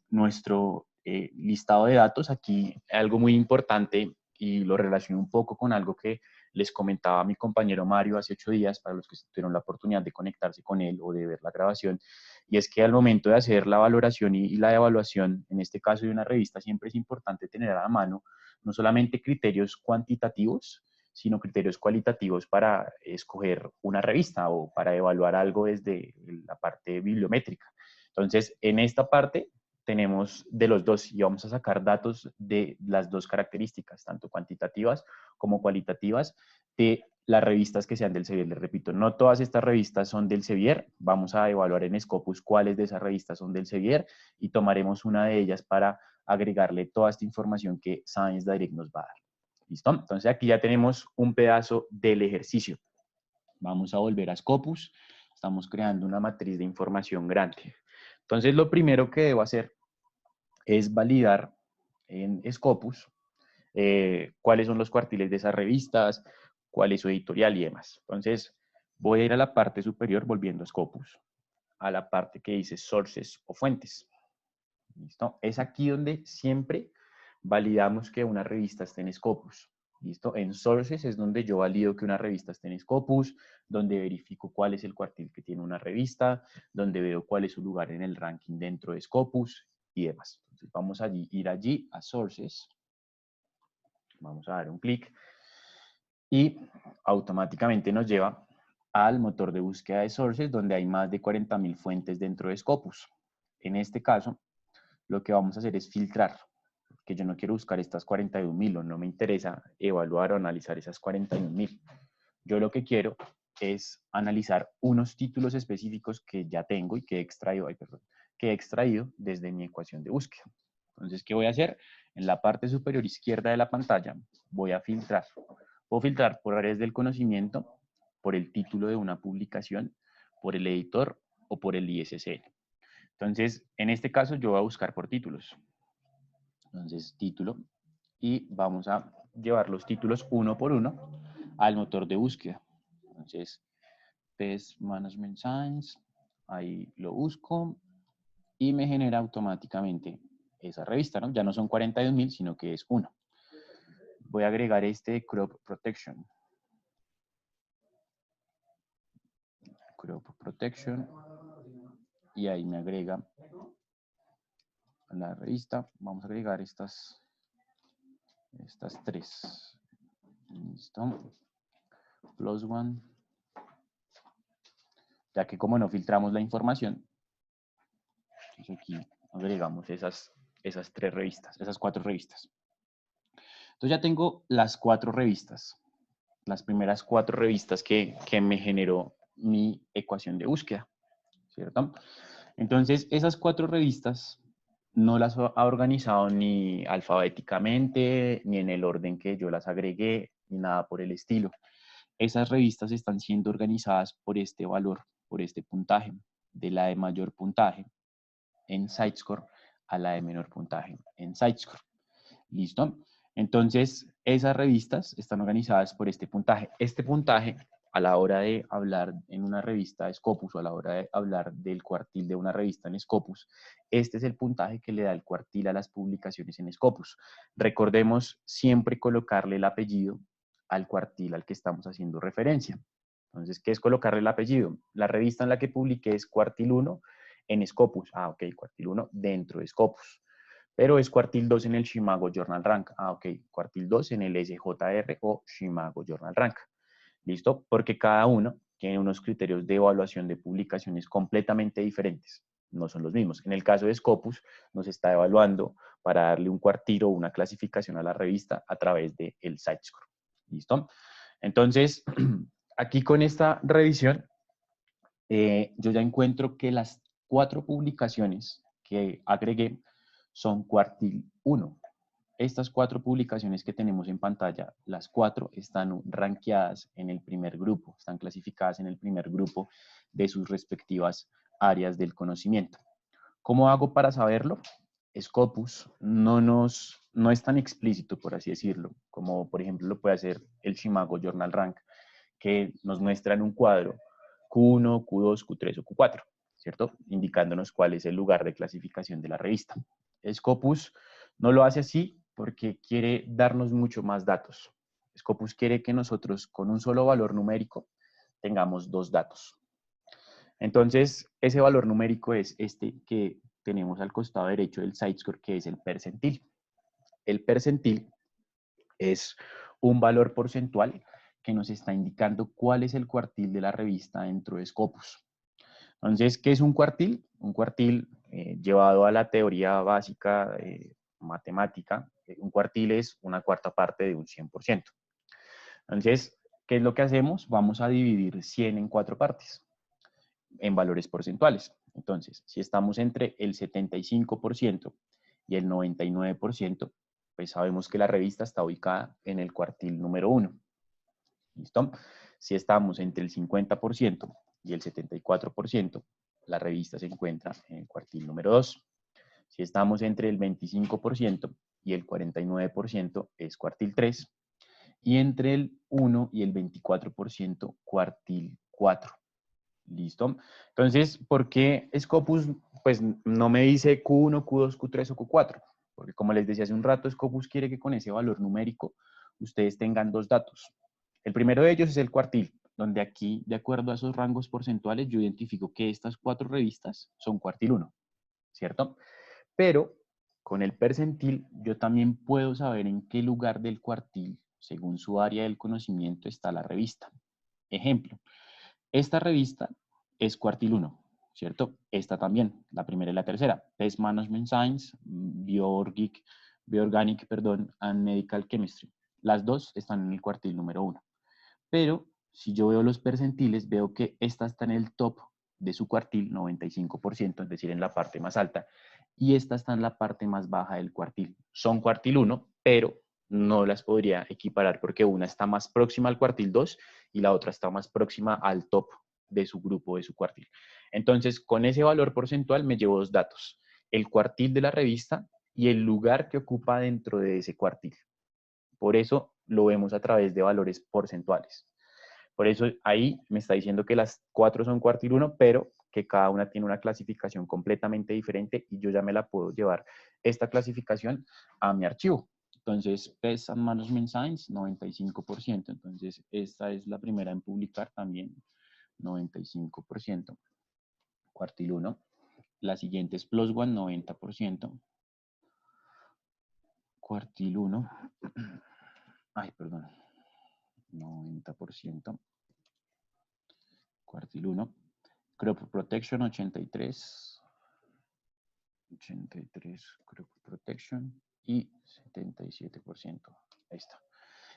nuestro listado de datos. Aquí algo muy importante, y lo relaciono un poco con algo que les comentaba mi compañero Mario hace 8 días, para los que tuvieron la oportunidad de conectarse con él o de ver la grabación, y es que al momento de hacer la valoración y la evaluación, en este caso de una revista, siempre es importante tener a la mano no solamente criterios cuantitativos, sino criterios cualitativos para escoger una revista o para evaluar algo desde la parte bibliométrica. Entonces, en esta parte tenemos de los dos y vamos a sacar datos de las dos características, tanto cuantitativas como cualitativas, de las revistas que sean del Sevier. Les repito, no todas estas revistas son del Sevier. Vamos a evaluar en Scopus cuáles de esas revistas son del Sevier y tomaremos una de ellas para agregarle toda esta información que Science Direct nos va a dar. ¿Listo? Entonces aquí ya tenemos un pedazo del ejercicio. Vamos a volver a Scopus. Estamos creando una matriz de información grande. Entonces lo primero que debo hacer es validar en Scopus cuáles son los cuartiles de esas revistas, cuál es su editorial y demás. Entonces, voy a ir a la parte superior volviendo a Scopus, a la parte que dice sources o fuentes. ¿Listo? Es aquí donde siempre validamos que una revista esté en Scopus. ¿Listo? En sources es donde yo valido que una revista esté en Scopus, donde verifico cuál es el cuartil que tiene una revista, donde veo cuál es su lugar en el ranking dentro de Scopus y demás. Entonces vamos a ir allí a sources. Vamos a dar un clic y automáticamente nos lleva al motor de búsqueda de sources, donde hay más de 40.000 fuentes dentro de Scopus. En este caso, lo que vamos a hacer es filtrar, porque yo no quiero buscar estas 41.000 o no me interesa evaluar o analizar esas 41.000. Yo lo que quiero es analizar unos títulos específicos que ya tengo y que he extraído desde mi ecuación de búsqueda. Entonces, ¿qué voy a hacer? En la parte superior izquierda de la pantalla voy a filtrar. Puedo filtrar por áreas del conocimiento, por el título de una publicación, por el editor o por el ISSN. Entonces, en este caso yo voy a buscar por títulos. Entonces, título. Y vamos a llevar los títulos uno por uno al motor de búsqueda. Entonces, Pest Management Science, ahí lo busco y me genera automáticamente esa revista, ¿no? Ya no son 42.000, sino que es 1. Voy a agregar este Crop Protection. Crop Protection. Y ahí me agrega la revista. Vamos a agregar estas 3. Listo. Plus one. Ya que como no filtramos la información, entonces aquí agregamos esas 3 revistas, esas 4 revistas. Entonces ya tengo las 4 revistas, las primeras 4 revistas que me generó mi ecuación de búsqueda, ¿cierto? Entonces esas 4 revistas no las ha organizado ni alfabéticamente, ni en el orden que yo las agregué, ni nada por el estilo. Esas revistas están siendo organizadas por este valor, por este puntaje, de la de mayor puntaje en Sitescore a la de menor puntaje en Sitescore. ¿Listo? Entonces, esas revistas están organizadas por este puntaje. Este puntaje, a la hora de hablar en una revista de Scopus o a la hora de hablar del cuartil de una revista en Scopus, este es el puntaje que le da el cuartil a las publicaciones en Scopus. Recordemos siempre colocarle el apellido al cuartil al que estamos haciendo referencia. Entonces, ¿qué es colocarle el apellido? La revista en la que publiqué es cuartil 1 en Scopus. Ah, ok, cuartil 1 dentro de Scopus. Pero es cuartil 2 en el Shimago Journal Rank. Ah, ok, cuartil 2 en el SJR o Shimago Journal Rank. ¿Listo? Porque cada uno tiene unos criterios de evaluación de publicaciones completamente diferentes. No son los mismos. En el caso de Scopus, nos está evaluando para darle un cuartil o una clasificación a la revista a través del Sitescore. ¿Listo? Entonces, aquí con esta revisión, yo ya encuentro que las 4 publicaciones que agregué son cuartil 1. estas 4 publicaciones que tenemos en pantalla, las 4 están rankeadas en el primer grupo, están clasificadas en el primer grupo de sus respectivas áreas del conocimiento. ¿Cómo hago para saberlo? Scopus no es tan explícito, por así decirlo, como por ejemplo lo puede hacer el Shimago Journal Rank, que nos muestra en un cuadro Q1, Q2, Q3 o Q4, ¿cierto? Indicándonos cuál es el lugar de clasificación de la revista. Scopus no lo hace así porque quiere darnos mucho más datos. Scopus quiere que nosotros con un solo valor numérico tengamos 2 datos. Entonces, ese valor numérico es este que tenemos al costado derecho del site-score, que es el percentil. El percentil es un valor porcentual que nos está indicando cuál es el cuartil de la revista dentro de Scopus. Entonces, ¿qué es un cuartil? Un cuartil, llevado a la teoría básica matemática, un cuartil es una cuarta parte de un 100%. Entonces, ¿qué es lo que hacemos? Vamos a dividir 100 en 4 partes, en valores porcentuales. Entonces, si estamos entre el 75% y el 99%, pues sabemos que la revista está ubicada en el cuartil número 1. ¿Listo? Si estamos entre el 50% y el 74%, la revista se encuentra en el cuartil número 2. Si estamos entre el 25% y el 49%, es cuartil 3. Y entre el 1 y el 24%, cuartil 4. ¿Listo? Entonces, ¿por qué Scopus pues, no me dice Q1, Q2, Q3 o Q4? Porque como les decía hace un rato, Scopus quiere que con ese valor numérico ustedes tengan 2 datos. El primero de ellos es el cuartil, donde aquí, de acuerdo a esos rangos porcentuales, yo identifico que estas 4 revistas son cuartil 1, ¿cierto? Pero con el percentil yo también puedo saber en qué lugar del cuartil, según su área del conocimiento, está la revista. Ejemplo, esta revista es cuartil 1, ¿cierto? Esta también, la primera y la tercera. Pest Management Science, Bioorganic, and Medical Chemistry. Las dos están en el cuartil número 1. Pero si yo veo los percentiles, veo que esta está en el top de su cuartil, 95%, es decir, en la parte más alta, y esta está en la parte más baja del cuartil. Son cuartil 1, pero no las podría equiparar porque una está más próxima al cuartil 2 y la otra está más próxima al top de su grupo, de su cuartil. Entonces, con ese valor porcentual me llevo 2 datos, el cuartil de la revista y el lugar que ocupa dentro de ese cuartil. Por eso lo vemos a través de valores porcentuales. Por eso ahí me está diciendo que las 4 son cuartil 1, pero que cada una tiene una clasificación completamente diferente y yo ya me la puedo llevar esta clasificación a mi archivo. Entonces, Pest and Management Science, 95%. Entonces, esta es la primera en publicar también, 95%. Cuartil 1. La siguiente es Plus One, 90%. Cuartil 1. Ay, perdón. 90%. Cuartil 1. Crop Protection, 83. 83 Crop Protection y 77%. Ahí está.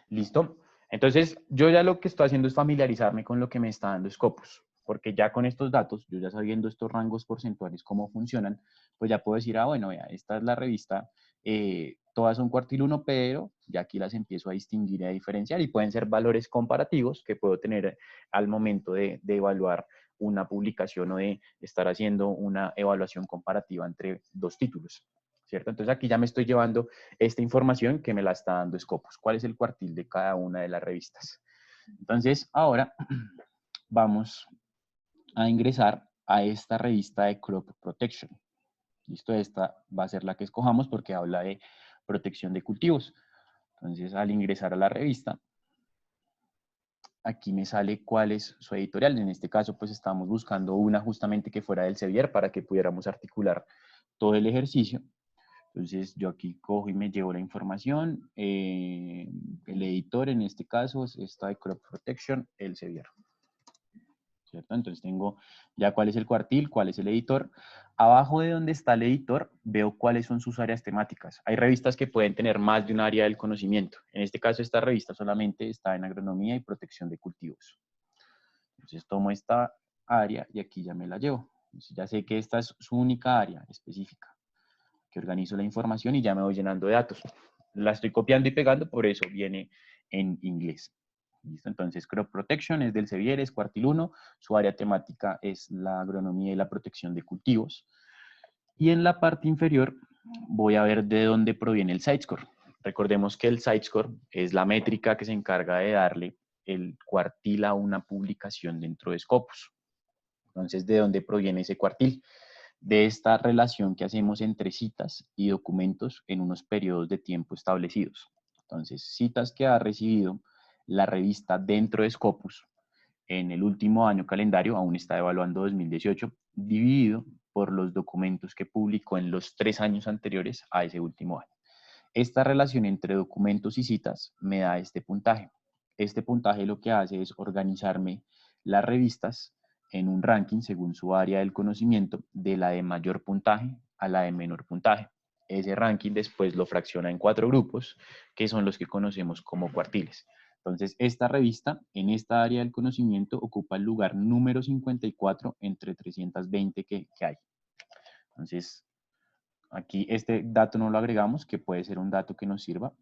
¿Listo? Entonces, yo ya lo que estoy haciendo es familiarizarme con lo que me está dando Scopus, porque ya con estos datos, yo ya sabiendo estos rangos porcentuales, cómo funcionan, pues ya puedo decir, bueno, vea, esta es la revista, todas son cuartil 1, pero ya aquí las empiezo a distinguir y a diferenciar, y pueden ser valores comparativos que puedo tener al momento de evaluar una publicación o de estar haciendo una evaluación comparativa entre 2 títulos, ¿cierto? Entonces aquí ya me estoy llevando esta información que me la está dando Scopus. ¿Cuál es el cuartil de cada una de las revistas? Entonces, ahora vamos a ingresar a esta revista de Crop Protection. ¿Listo? Esta va a ser la que escojamos porque habla de protección de cultivos. Entonces, al ingresar a la revista, aquí me sale cuál es su editorial. En este caso, pues estamos buscando una justamente que fuera del Sevier para que pudiéramos articular todo el ejercicio. Entonces yo aquí cojo y me llevo la información. El editor en este caso está de Crop Protection, Elsevier. ¿Cierto? Entonces tengo ya cuál es el cuartil, cuál es el editor. Abajo de donde está el editor veo cuáles son sus áreas temáticas. Hay revistas que pueden tener más de un área del conocimiento. En este caso esta revista solamente está en agronomía y protección de cultivos. Entonces tomo esta área y aquí ya me la llevo. Entonces ya sé que esta es su única área específica, que organizo la información y ya me voy llenando de datos. la estoy copiando y pegando, por eso viene en inglés. ¿Listo? Entonces, Crop Protection es del Sevier, es cuartil 1, su área temática es la agronomía y la protección de cultivos. Y en la parte inferior voy a ver de dónde proviene el site-score. Recordemos que el site-score es la métrica que se encarga de darle el cuartil a una publicación dentro de Scopus. Entonces, ¿de dónde proviene ese cuartil? De esta relación que hacemos entre citas y documentos en unos periodos de tiempo establecidos. Entonces, citas que ha recibido la revista dentro de Scopus en el último año calendario, aún está evaluando 2018, dividido por los documentos que publicó en los 3 años anteriores a ese último año. Esta relación entre documentos y citas me da este puntaje. Este puntaje lo que hace es organizarme las revistas en un ranking según su área del conocimiento, de la de mayor puntaje a la de menor puntaje. Ese ranking después lo fracciona en 4 grupos, que son los que conocemos como cuartiles. Entonces, esta revista, en esta área del conocimiento, ocupa el lugar número 54 entre 320 que hay. Entonces, aquí este dato no lo agregamos, que puede ser un dato que nos sirva.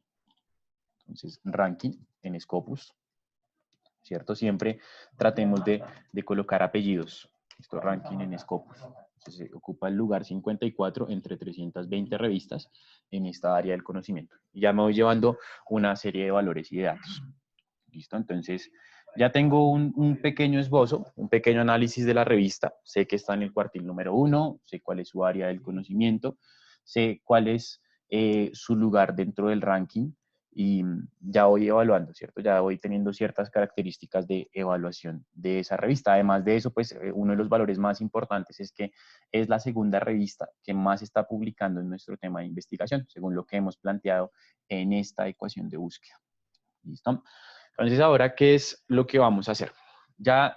Entonces, ranking en Scopus, ¿cierto? Siempre tratemos de colocar apellidos. Esto ranking en Scopus. Entonces, ocupa el lugar 54 entre 320 revistas en esta área del conocimiento. Y ya me voy llevando una serie de valores y de datos. ¿Listo? Entonces, ya tengo un pequeño esbozo, un pequeño análisis de la revista. Sé que está en el cuartil número 1, sé cuál es su área del conocimiento, sé cuál es su lugar dentro del ranking y ya voy evaluando, ¿cierto? Ya voy teniendo ciertas características de evaluación de esa revista. Además de eso, pues uno de los valores más importantes es que es la segunda revista que más está publicando en nuestro tema de investigación, según lo que hemos planteado en esta ecuación de búsqueda. ¿Listo? Entonces, ahora, ¿qué es lo que vamos a hacer? Ya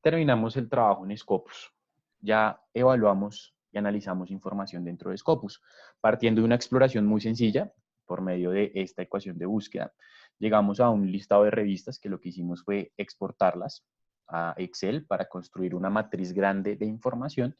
terminamos el trabajo en Scopus. Ya evaluamos y analizamos información dentro de Scopus, partiendo de una exploración muy sencilla por medio de esta ecuación de búsqueda. Llegamos a un listado de revistas que lo que hicimos fue exportarlas a Excel para construir una matriz grande de información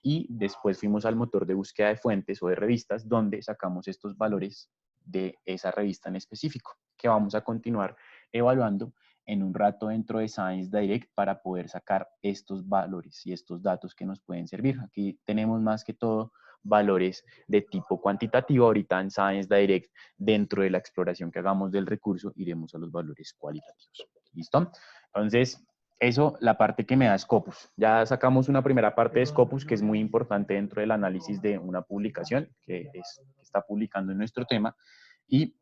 y después fuimos al motor de búsqueda de fuentes o de revistas donde sacamos estos valores de esa revista en específico, que vamos a continuar evaluando en un rato dentro de Science Direct para poder sacar estos valores y estos datos que nos pueden servir. Aquí tenemos más que todo valores de tipo cuantitativo. Ahorita en Science Direct, dentro de la exploración que hagamos del recurso, iremos a los valores cualitativos. ¿Listo? Entonces, eso, la parte que me da Scopus. Ya sacamos una primera parte de Scopus que es muy importante dentro del análisis de una publicación que está publicando en nuestro tema y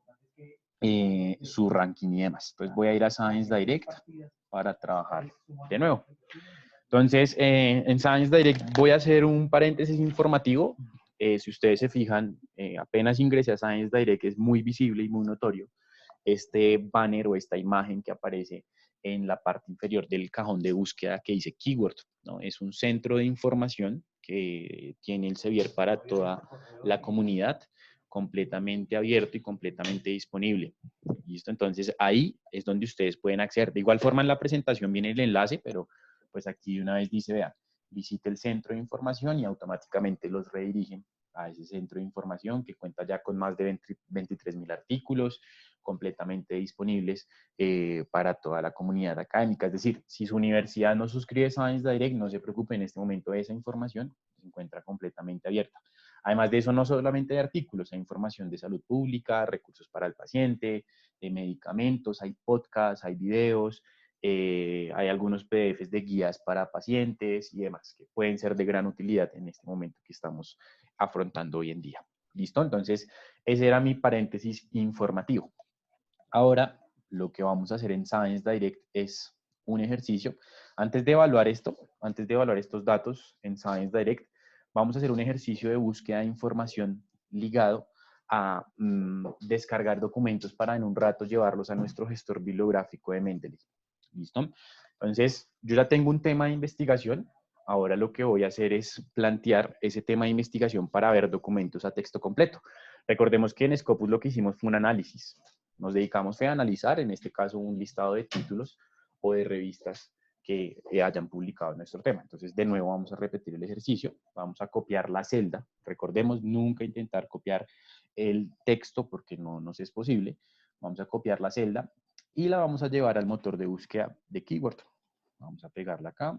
su ranking y demás. Entonces voy a ir a Science Direct para trabajar de nuevo. Entonces, en Science Direct voy a hacer un paréntesis informativo. Si ustedes se fijan, apenas ingresé a Science Direct es muy visible y muy notorio este banner o esta imagen que aparece en la parte inferior del cajón de búsqueda que dice Keyword, ¿no? Es un centro de información que tiene el Sevier para toda la comunidad, completamente abierto y completamente disponible. ¿Listo? Entonces ahí es donde ustedes pueden acceder. De igual forma en la presentación viene el enlace, pero pues aquí una vez dice, vean, visite el centro de información y automáticamente los redirigen a ese centro de información que cuenta ya con más de 23.000 artículos completamente disponibles para toda la comunidad académica. Es decir, si su universidad no suscribe Science Direct, no se preocupe, en este momento esa información se encuentra completamente abierta. Además de eso, no solamente hay artículos, hay información de salud pública, recursos para el paciente, de medicamentos, hay podcasts, hay videos, hay algunos PDFs de guías para pacientes y demás que pueden ser de gran utilidad en este momento que estamos afrontando hoy en día. ¿Listo? Entonces, ese era mi paréntesis informativo. Ahora, lo que vamos a hacer en Science Direct es un ejercicio. Antes de evaluar esto, antes de evaluar estos datos en Science Direct, vamos a hacer un ejercicio de búsqueda de información ligado a descargar documentos para en un rato llevarlos a nuestro gestor bibliográfico de Mendeley. ¿Listo? Entonces, yo ya tengo un tema de investigación. Ahora lo que voy a hacer es plantear ese tema de investigación para ver documentos a texto completo. Recordemos que en Scopus lo que hicimos fue un análisis. Nos dedicamos a analizar, en este caso, un listado de títulos o de revistas que hayan publicado nuestro tema. Entonces, de nuevo vamos a repetir el ejercicio, vamos a copiar la celda. Recordemos nunca intentar copiar el texto porque no nos es posible. Vamos a copiar la celda y la vamos a llevar al motor de búsqueda de keyword. Vamos a pegarla acá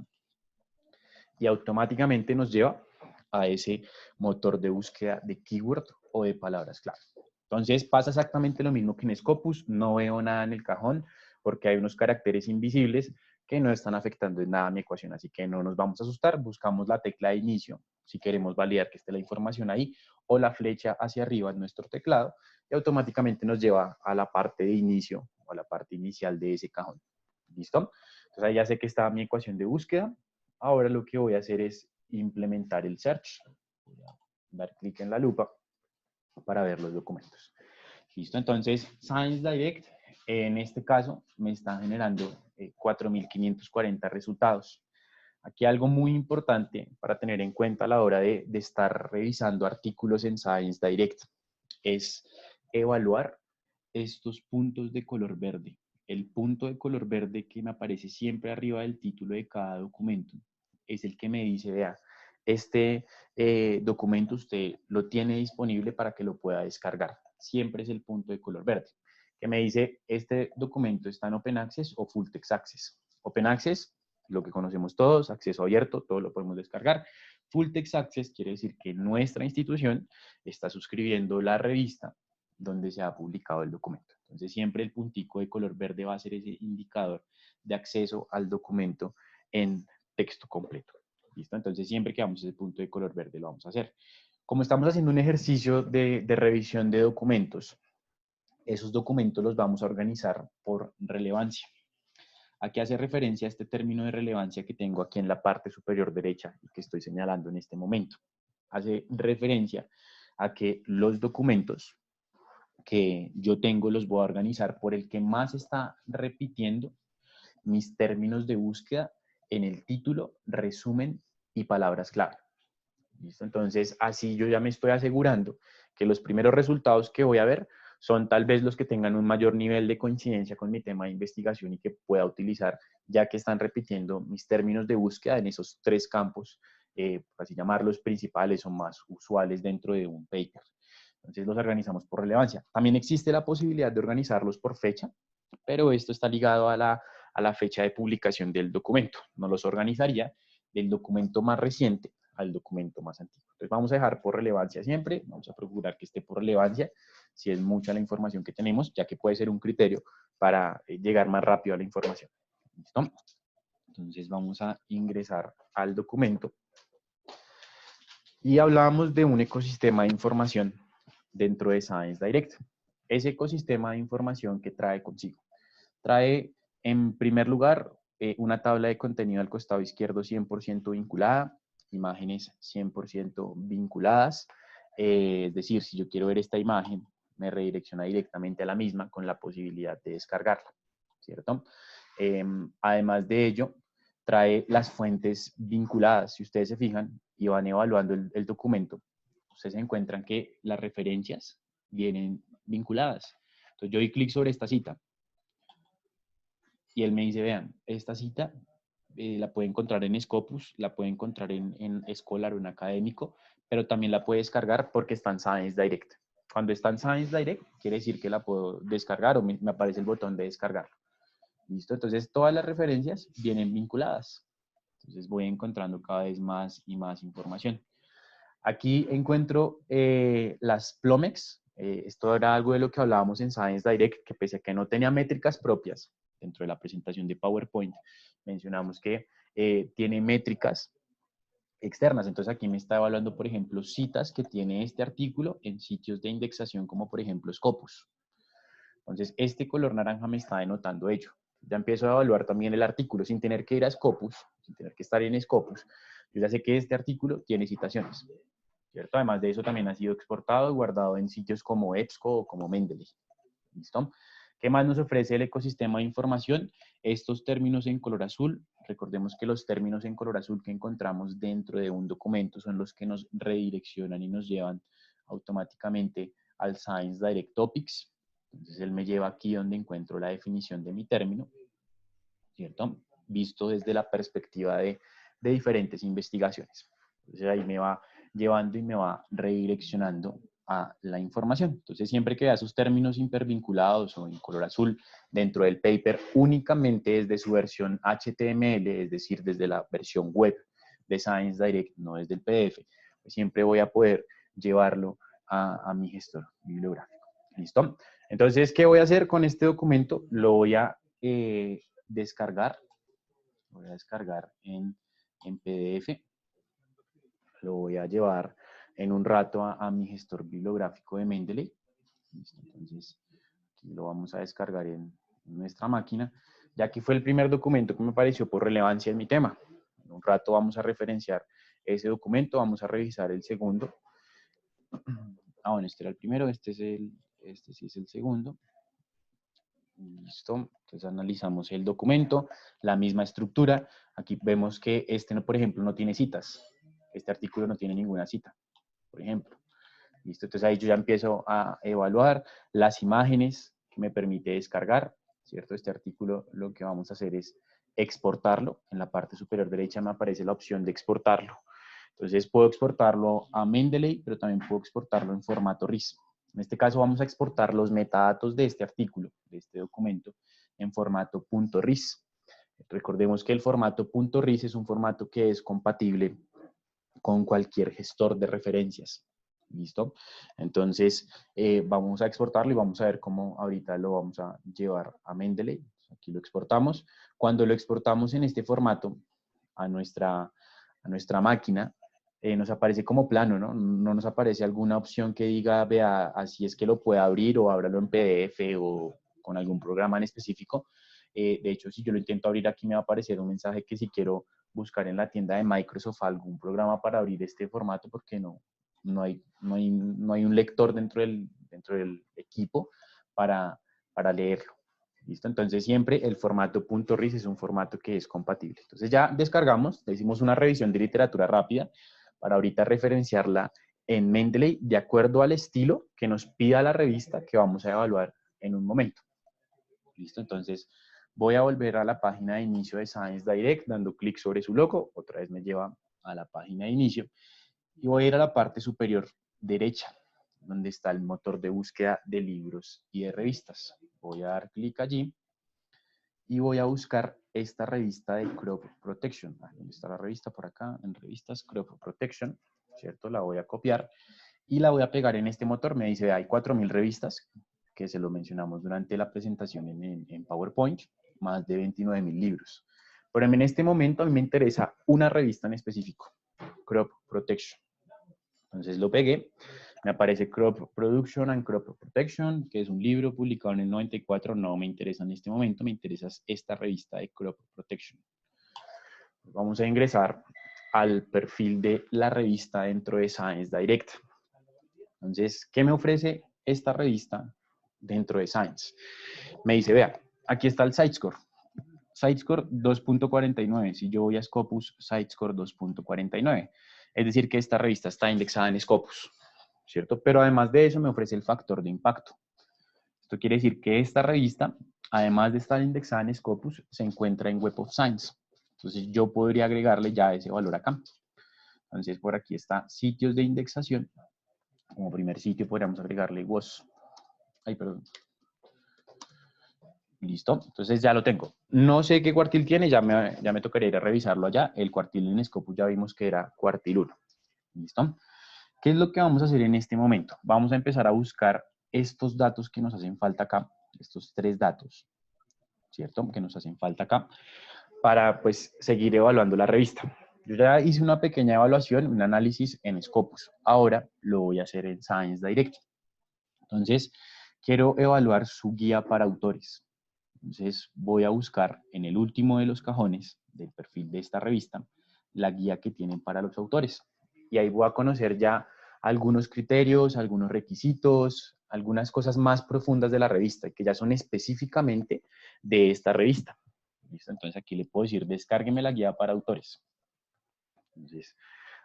y automáticamente nos lleva a ese motor de búsqueda de keyword o de palabras clave. Entonces pasa exactamente lo mismo que en Scopus, no veo nada en el cajón porque hay unos caracteres invisibles que no están afectando en nada mi ecuación, así que no nos vamos a asustar, buscamos la tecla de inicio si queremos validar que esté la información ahí, o la flecha hacia arriba en nuestro teclado, y automáticamente nos lleva a la parte de inicio, o a la parte inicial de ese cajón. ¿Listo? Entonces ahí ya sé que está mi ecuación de búsqueda. Ahora lo que voy a hacer es implementar el search. Voy a dar clic en la lupa para ver los documentos. Listo, entonces Science Direct en este caso me está generando 4.540 resultados. Aquí algo muy importante para tener en cuenta a la hora de estar revisando artículos en Science Direct es evaluar estos puntos de color verde. El punto de color verde que me aparece siempre arriba del título de cada documento es el que me dice, vea, este documento usted lo tiene disponible para que lo pueda descargar. Siempre es el punto de color verde, que me dice, este documento está en Open Access o Full Text Access. Open Access, lo que conocemos todos, acceso abierto, todo lo podemos descargar. Full Text Access quiere decir que nuestra institución está suscribiendo la revista donde se ha publicado el documento. Entonces siempre el puntico de color verde va a ser ese indicador de acceso al documento en texto completo. ¿Listo? Entonces siempre que vamos a ese punto de color verde lo vamos a hacer. Como estamos haciendo un ejercicio de revisión de documentos, esos documentos los vamos a organizar por relevancia. ¿A qué hace referencia este término de relevancia que tengo aquí en la parte superior derecha y que estoy señalando en este momento? Hace referencia a que los documentos que yo tengo los voy a organizar por el que más está repitiendo mis términos de búsqueda en el título, resumen y palabras clave. ¿Listo? Entonces, así yo ya me estoy asegurando que los primeros resultados que voy a ver son tal vez los que tengan un mayor nivel de coincidencia con mi tema de investigación y que pueda utilizar, ya que están repitiendo mis términos de búsqueda en esos tres campos, por así llamarlos, principales o más usuales dentro de un paper. Entonces los organizamos por relevancia. También existe la posibilidad de organizarlos por fecha, pero esto está ligado a la fecha de publicación del documento. No los organizaría del documento más reciente al documento más antiguo. Entonces vamos a dejar por relevancia siempre, vamos a procurar que esté por relevancia, si es mucha la información que tenemos, ya que puede ser un criterio para llegar más rápido a la información. ¿Listo? Entonces vamos a ingresar al documento. Y hablábamos de un ecosistema de información dentro de Science Direct. Ese ecosistema de información que trae consigo. Trae, en primer lugar, una tabla de contenido al costado izquierdo 100% vinculada, imágenes 100% vinculadas. Es decir, si yo quiero ver esta imagen, me redirecciona directamente a la misma con la posibilidad de descargarla, ¿cierto? Además de ello, trae las fuentes vinculadas. Si ustedes se fijan y van evaluando el documento, ustedes encuentran que las referencias vienen vinculadas. Entonces yo doy clic sobre esta cita y él me dice, vean, esta cita la puede encontrar en Scopus, la puede encontrar en Scholar o en Académico, pero también la puede descargar porque está en Science Direct. Cuando está en Science Direct, quiere decir que la puedo descargar o me aparece el botón de descargar. ¿Listo? Entonces, todas las referencias vienen vinculadas. Entonces, voy encontrando cada vez más y más información. Aquí encuentro las Plomex. Esto era algo de lo que hablábamos en Science Direct, que pese a que no tenía métricas propias dentro de la presentación de PowerPoint, mencionamos que tiene métricas externas. Entonces aquí me está evaluando, por ejemplo, citas que tiene este artículo en sitios de indexación como, por ejemplo, Scopus. Entonces, este color naranja me está denotando ello. Ya empiezo a evaluar también el artículo sin tener que ir a Scopus, sin tener que estar en Scopus. Yo ya sé que este artículo tiene citaciones, ¿cierto? Además de eso también ha sido exportado y guardado en sitios como EBSCO o como Mendeley. ¿Listo? ¿Qué más nos ofrece el ecosistema de información? Estos términos en color azul. Recordemos que los términos en color azul que encontramos dentro de un documento son los que nos redireccionan y nos llevan automáticamente al Science Direct Topics. Entonces él me lleva aquí donde encuentro la definición de mi término, ¿cierto? visto desde la perspectiva de diferentes investigaciones. Entonces ahí me va llevando y me va redireccionando a la información. Entonces siempre que vea sus términos hipervinculados o en color azul dentro del paper, únicamente desde su versión HTML, es decir, desde la versión web de Science Direct, no desde el PDF, pues siempre voy a poder llevarlo a mi gestor bibliográfico. ¿Listo? Entonces, ¿qué voy a hacer con este documento? Lo voy a descargar. Lo voy a descargar en PDF. Lo voy a llevar en un rato a mi gestor bibliográfico de Mendeley. ¿Listo? Entonces, aquí lo vamos a descargar en nuestra máquina, ya que fue el primer documento que me pareció por relevancia en mi tema. En un rato vamos a referenciar ese documento, vamos a revisar el segundo. Bueno, este era el primero, este sí es el segundo. Listo, entonces analizamos el documento, la misma estructura. Aquí vemos que este, por ejemplo, no tiene citas. Este artículo no tiene ninguna cita, por ejemplo. Listo, entonces ahí yo ya empiezo a evaluar las imágenes que me permite descargar, ¿cierto? Este artículo lo que vamos a hacer es exportarlo. En la parte superior derecha me aparece la opción de exportarlo. Entonces puedo exportarlo a Mendeley, pero también puedo exportarlo en formato RIS. En este caso vamos a exportar los metadatos de este artículo, de este documento, en formato .ris. Recordemos que el formato .ris es un formato que es compatible con cualquier gestor de referencias. ¿Listo? Entonces, vamos a exportarlo y vamos a ver cómo ahorita lo vamos a llevar a Mendeley. Aquí lo exportamos. Cuando lo exportamos en este formato a nuestra máquina, nos aparece como plano, ¿no? No nos aparece alguna opción que diga, vea, así es que lo pueda abrir o ábralo en PDF o con algún programa en específico. De hecho, si yo lo intento abrir aquí, me va a aparecer un mensaje que si quiero buscar en la tienda de Microsoft algún programa para abrir este formato, porque no hay un lector dentro del equipo para leerlo. ¿Listo? Entonces siempre el formato .ris es un formato que es compatible. Entonces ya descargamos, le hicimos una revisión de literatura rápida para ahorita referenciarla en Mendeley de acuerdo al estilo que nos pida la revista que vamos a evaluar en un momento. ¿Listo? Entonces voy a volver a la página de inicio de Science Direct dando clic sobre su logo, otra vez me lleva a la página de inicio y voy a ir a la parte superior derecha donde está el motor de búsqueda de libros y de revistas. Voy a dar clic allí y voy a buscar esta revista de Crop Protection. ¿Dónde está la revista? Por acá, en revistas Crop Protection, ¿cierto? La voy a copiar y la voy a pegar en este motor. Me dice, hay 4.000 revistas, que se lo mencionamos durante la presentación en PowerPoint, más de 29.000 libros. Pero en este momento a mí me interesa una revista en específico, Crop Protection. Entonces lo pegué, me aparece Crop Production and Crop Protection, que es un libro publicado en el 94, no me interesa en este momento, me interesa esta revista de Crop Protection. Vamos a ingresar al perfil de la revista dentro de Science Direct. Entonces, ¿qué me ofrece esta revista dentro de Science? Me dice, vea, aquí está el Sitescore. Sitescore 2.49. Si yo voy a Scopus, Sitescore 2.49. Es decir, que esta revista está indexada en Scopus, ¿cierto? Pero además de eso me ofrece el factor de impacto. Esto quiere decir que esta revista, además de estar indexada en Scopus, se encuentra en Web of Science. Entonces yo podría agregarle ya ese valor acá. Entonces por aquí está sitios de indexación. Como primer sitio podríamos agregarle WOS. Ay, perdón. Listo, entonces ya lo tengo. No sé qué cuartil tiene, ya me tocaría ir a revisarlo allá. El cuartil en Scopus ya vimos que era cuartil 1. ¿Listo? ¿Qué es lo que vamos a hacer en este momento? Vamos a empezar a buscar estos datos que nos hacen falta acá, estos 3 datos, ¿cierto? Que nos hacen falta acá, para pues seguir evaluando la revista. Yo ya hice una pequeña evaluación, un análisis en Scopus. Ahora lo voy a hacer en Science Direct. Entonces, quiero evaluar su guía para autores. Entonces, voy a buscar en el último de los cajones del perfil de esta revista la guía que tienen para los autores. Y ahí voy a conocer ya algunos criterios, algunos requisitos, algunas cosas más profundas de la revista, que ya son específicamente de esta revista. ¿Listo? Entonces, aquí le puedo decir, descárgueme la guía para autores. Entonces,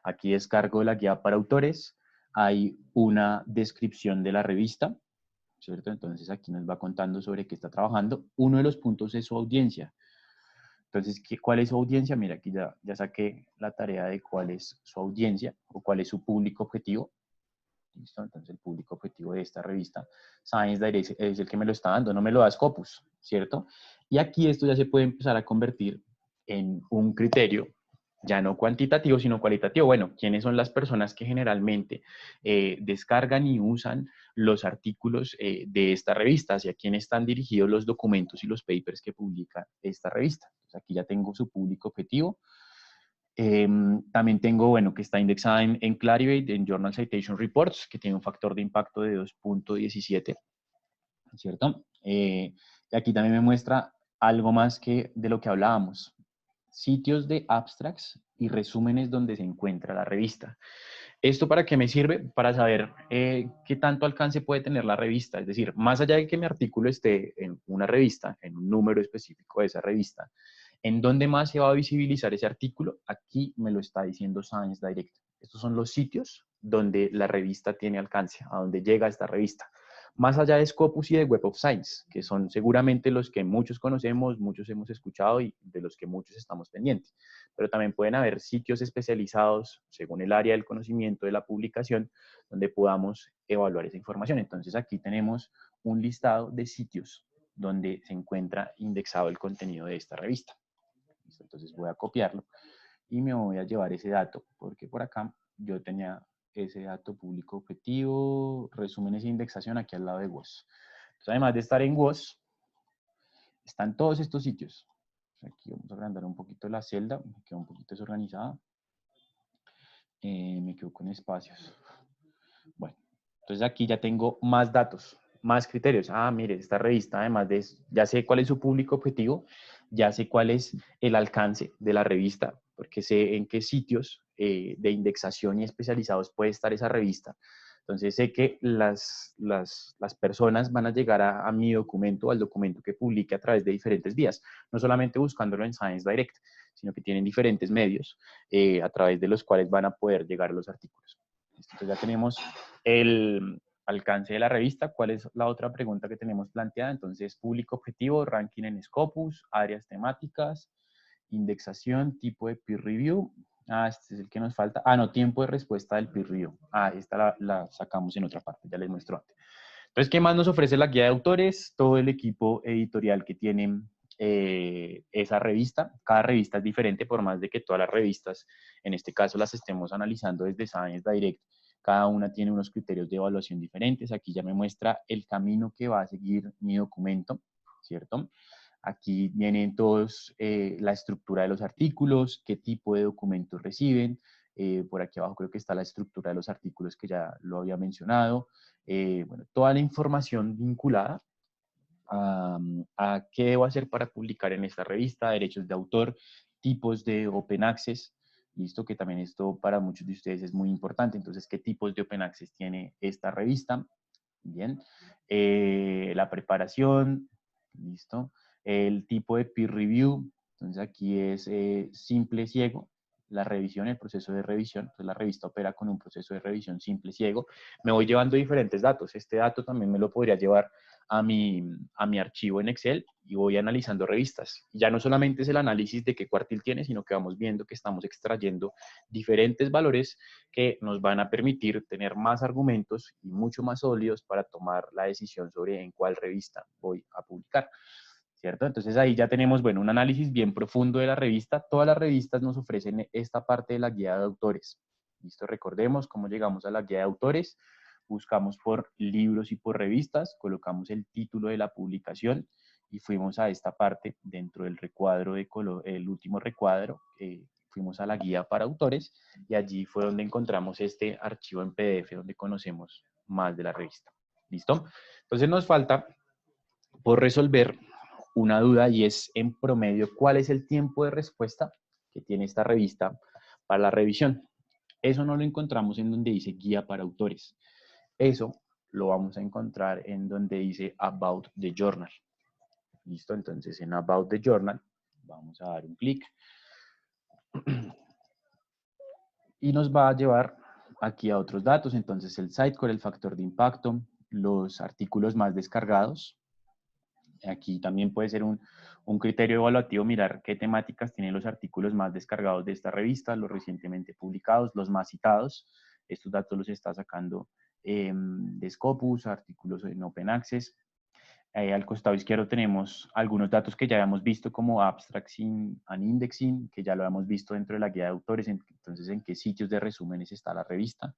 aquí descargo la guía para autores. Hay una descripción de la revista, ¿cierto? Entonces aquí nos va contando sobre qué está trabajando. Uno de los puntos es su audiencia. Entonces, ¿cuál es su audiencia? Mira, aquí ya saqué la tarea de cuál es su audiencia o cuál es su público objetivo. ¿Listo? Entonces, el público objetivo de esta revista Science Direct es el que me lo está dando, no me lo da Scopus, ¿cierto? Y aquí esto ya se puede empezar a convertir en un criterio ya no cuantitativo, sino cualitativo. Bueno, ¿quiénes son las personas que generalmente descargan y usan los artículos de esta revista? ¿Hacia quién están dirigidos los documentos y los papers que publica esta revista? Entonces, aquí ya tengo su público objetivo. También tengo, bueno, que está indexada en Clarivate, en Journal Citation Reports, que tiene un factor de impacto de 2.17, ¿cierto? Y aquí también me muestra algo más que de lo que hablábamos. Sitios de abstracts y resúmenes donde se encuentra la revista. ¿Esto para qué me sirve? Para saber qué tanto alcance puede tener la revista. Es decir, más allá de que mi artículo esté en una revista, en un número específico de esa revista, ¿en dónde más se va a visibilizar ese artículo? Aquí me lo está diciendo Science Direct. Estos son los sitios donde la revista tiene alcance, a donde llega esta revista. Más allá de Scopus y de Web of Science, que son seguramente los que muchos conocemos, muchos hemos escuchado y de los que muchos estamos pendientes. Pero también pueden haber sitios especializados según el área del conocimiento de la publicación donde podamos evaluar esa información. Entonces aquí tenemos un listado de sitios donde se encuentra indexado el contenido de esta revista. Entonces voy a copiarlo y me voy a llevar ese dato, porque por acá yo tenía ese dato público objetivo, resúmenes e indexación aquí al lado de WOS. Entonces, además de estar en WOS, están todos estos sitios. Aquí vamos a agrandar un poquito la celda, me quedó un poquito desorganizada. Me quedo con espacios. Bueno, entonces aquí ya tengo más datos, más criterios. Ah, mire, esta revista, además de eso, ya sé cuál es su público objetivo, ya sé cuál es el alcance de la revista, porque sé en qué sitios de indexación y especializados puede estar esa revista. Entonces sé que las personas van a llegar a mi documento, al documento que publique a través de diferentes vías, no solamente buscándolo en Science Direct, sino que tienen diferentes medios a través de los cuales van a poder llegar a los artículos. Entonces ya tenemos el alcance de la revista. ¿Cuál es la otra pregunta que tenemos planteada? Entonces, público objetivo, ranking en Scopus, áreas temáticas, indexación, tipo de peer review. Ah, este es el que nos falta. Ah, no, tiempo de respuesta del peer review. Ah, esta la sacamos en otra parte, ya les muestro antes. Entonces, ¿qué más nos ofrece la guía de autores? Todo el equipo editorial que tiene esa revista. Cada revista es diferente, por más de que todas las revistas, en este caso las estemos analizando desde Science Direct, cada una tiene unos criterios de evaluación diferentes. Aquí ya me muestra el camino que va a seguir mi documento, ¿cierto? Aquí vienen todos la estructura de los artículos, qué tipo de documentos reciben. Por aquí abajo creo que está la estructura de los artículos que ya lo había mencionado. Bueno, toda la información vinculada a qué debo hacer para publicar en esta revista, derechos de autor, tipos de open access, listo, que también esto para muchos de ustedes es muy importante. Entonces, ¿qué tipos de open access tiene esta revista? Bien. La preparación, listo. El tipo de peer review, entonces aquí es simple ciego, la revisión, el proceso de revisión. Entonces la revista opera con un proceso de revisión simple ciego. Me voy llevando diferentes datos. Este dato también me lo podría llevar a mi archivo en Excel y voy analizando revistas. Ya no solamente es el análisis de qué cuartil tiene, sino que vamos viendo que estamos extrayendo diferentes valores que nos van a permitir tener más argumentos y mucho más sólidos para tomar la decisión sobre en cuál revista voy a publicar. ¿Cierto? Entonces ahí ya tenemos, bueno, un análisis bien profundo de la revista. Todas las revistas nos ofrecen esta parte de la guía de autores. ¿Listo? Recordemos cómo llegamos a la guía de autores. Buscamos por libros y por revistas, colocamos el título de la publicación y fuimos a esta parte dentro del recuadro, el último recuadro, fuimos a la guía para autores y allí fue donde encontramos este archivo en PDF donde conocemos más de la revista. ¿Listo? Entonces nos falta por resolver una duda y es en promedio cuál es el tiempo de respuesta que tiene esta revista para la revisión. Eso no lo encontramos en donde dice guía para autores. Eso lo vamos a encontrar en donde dice About the Journal. ¿Listo? Entonces en About the Journal vamos a dar un clic y nos va a llevar aquí a otros datos. Entonces el Sitecore, el factor de impacto, los artículos más descargados, Aquí también puede ser un criterio evaluativo mirar qué temáticas tienen los artículos más descargados de esta revista, los recientemente publicados, los más citados. Estos datos los está sacando de Scopus, artículos en Open Access. Al costado izquierdo tenemos algunos datos que ya habíamos visto como abstracting and indexing, que ya lo habíamos visto dentro de la guía de autores, entonces en qué sitios de resúmenes está la revista.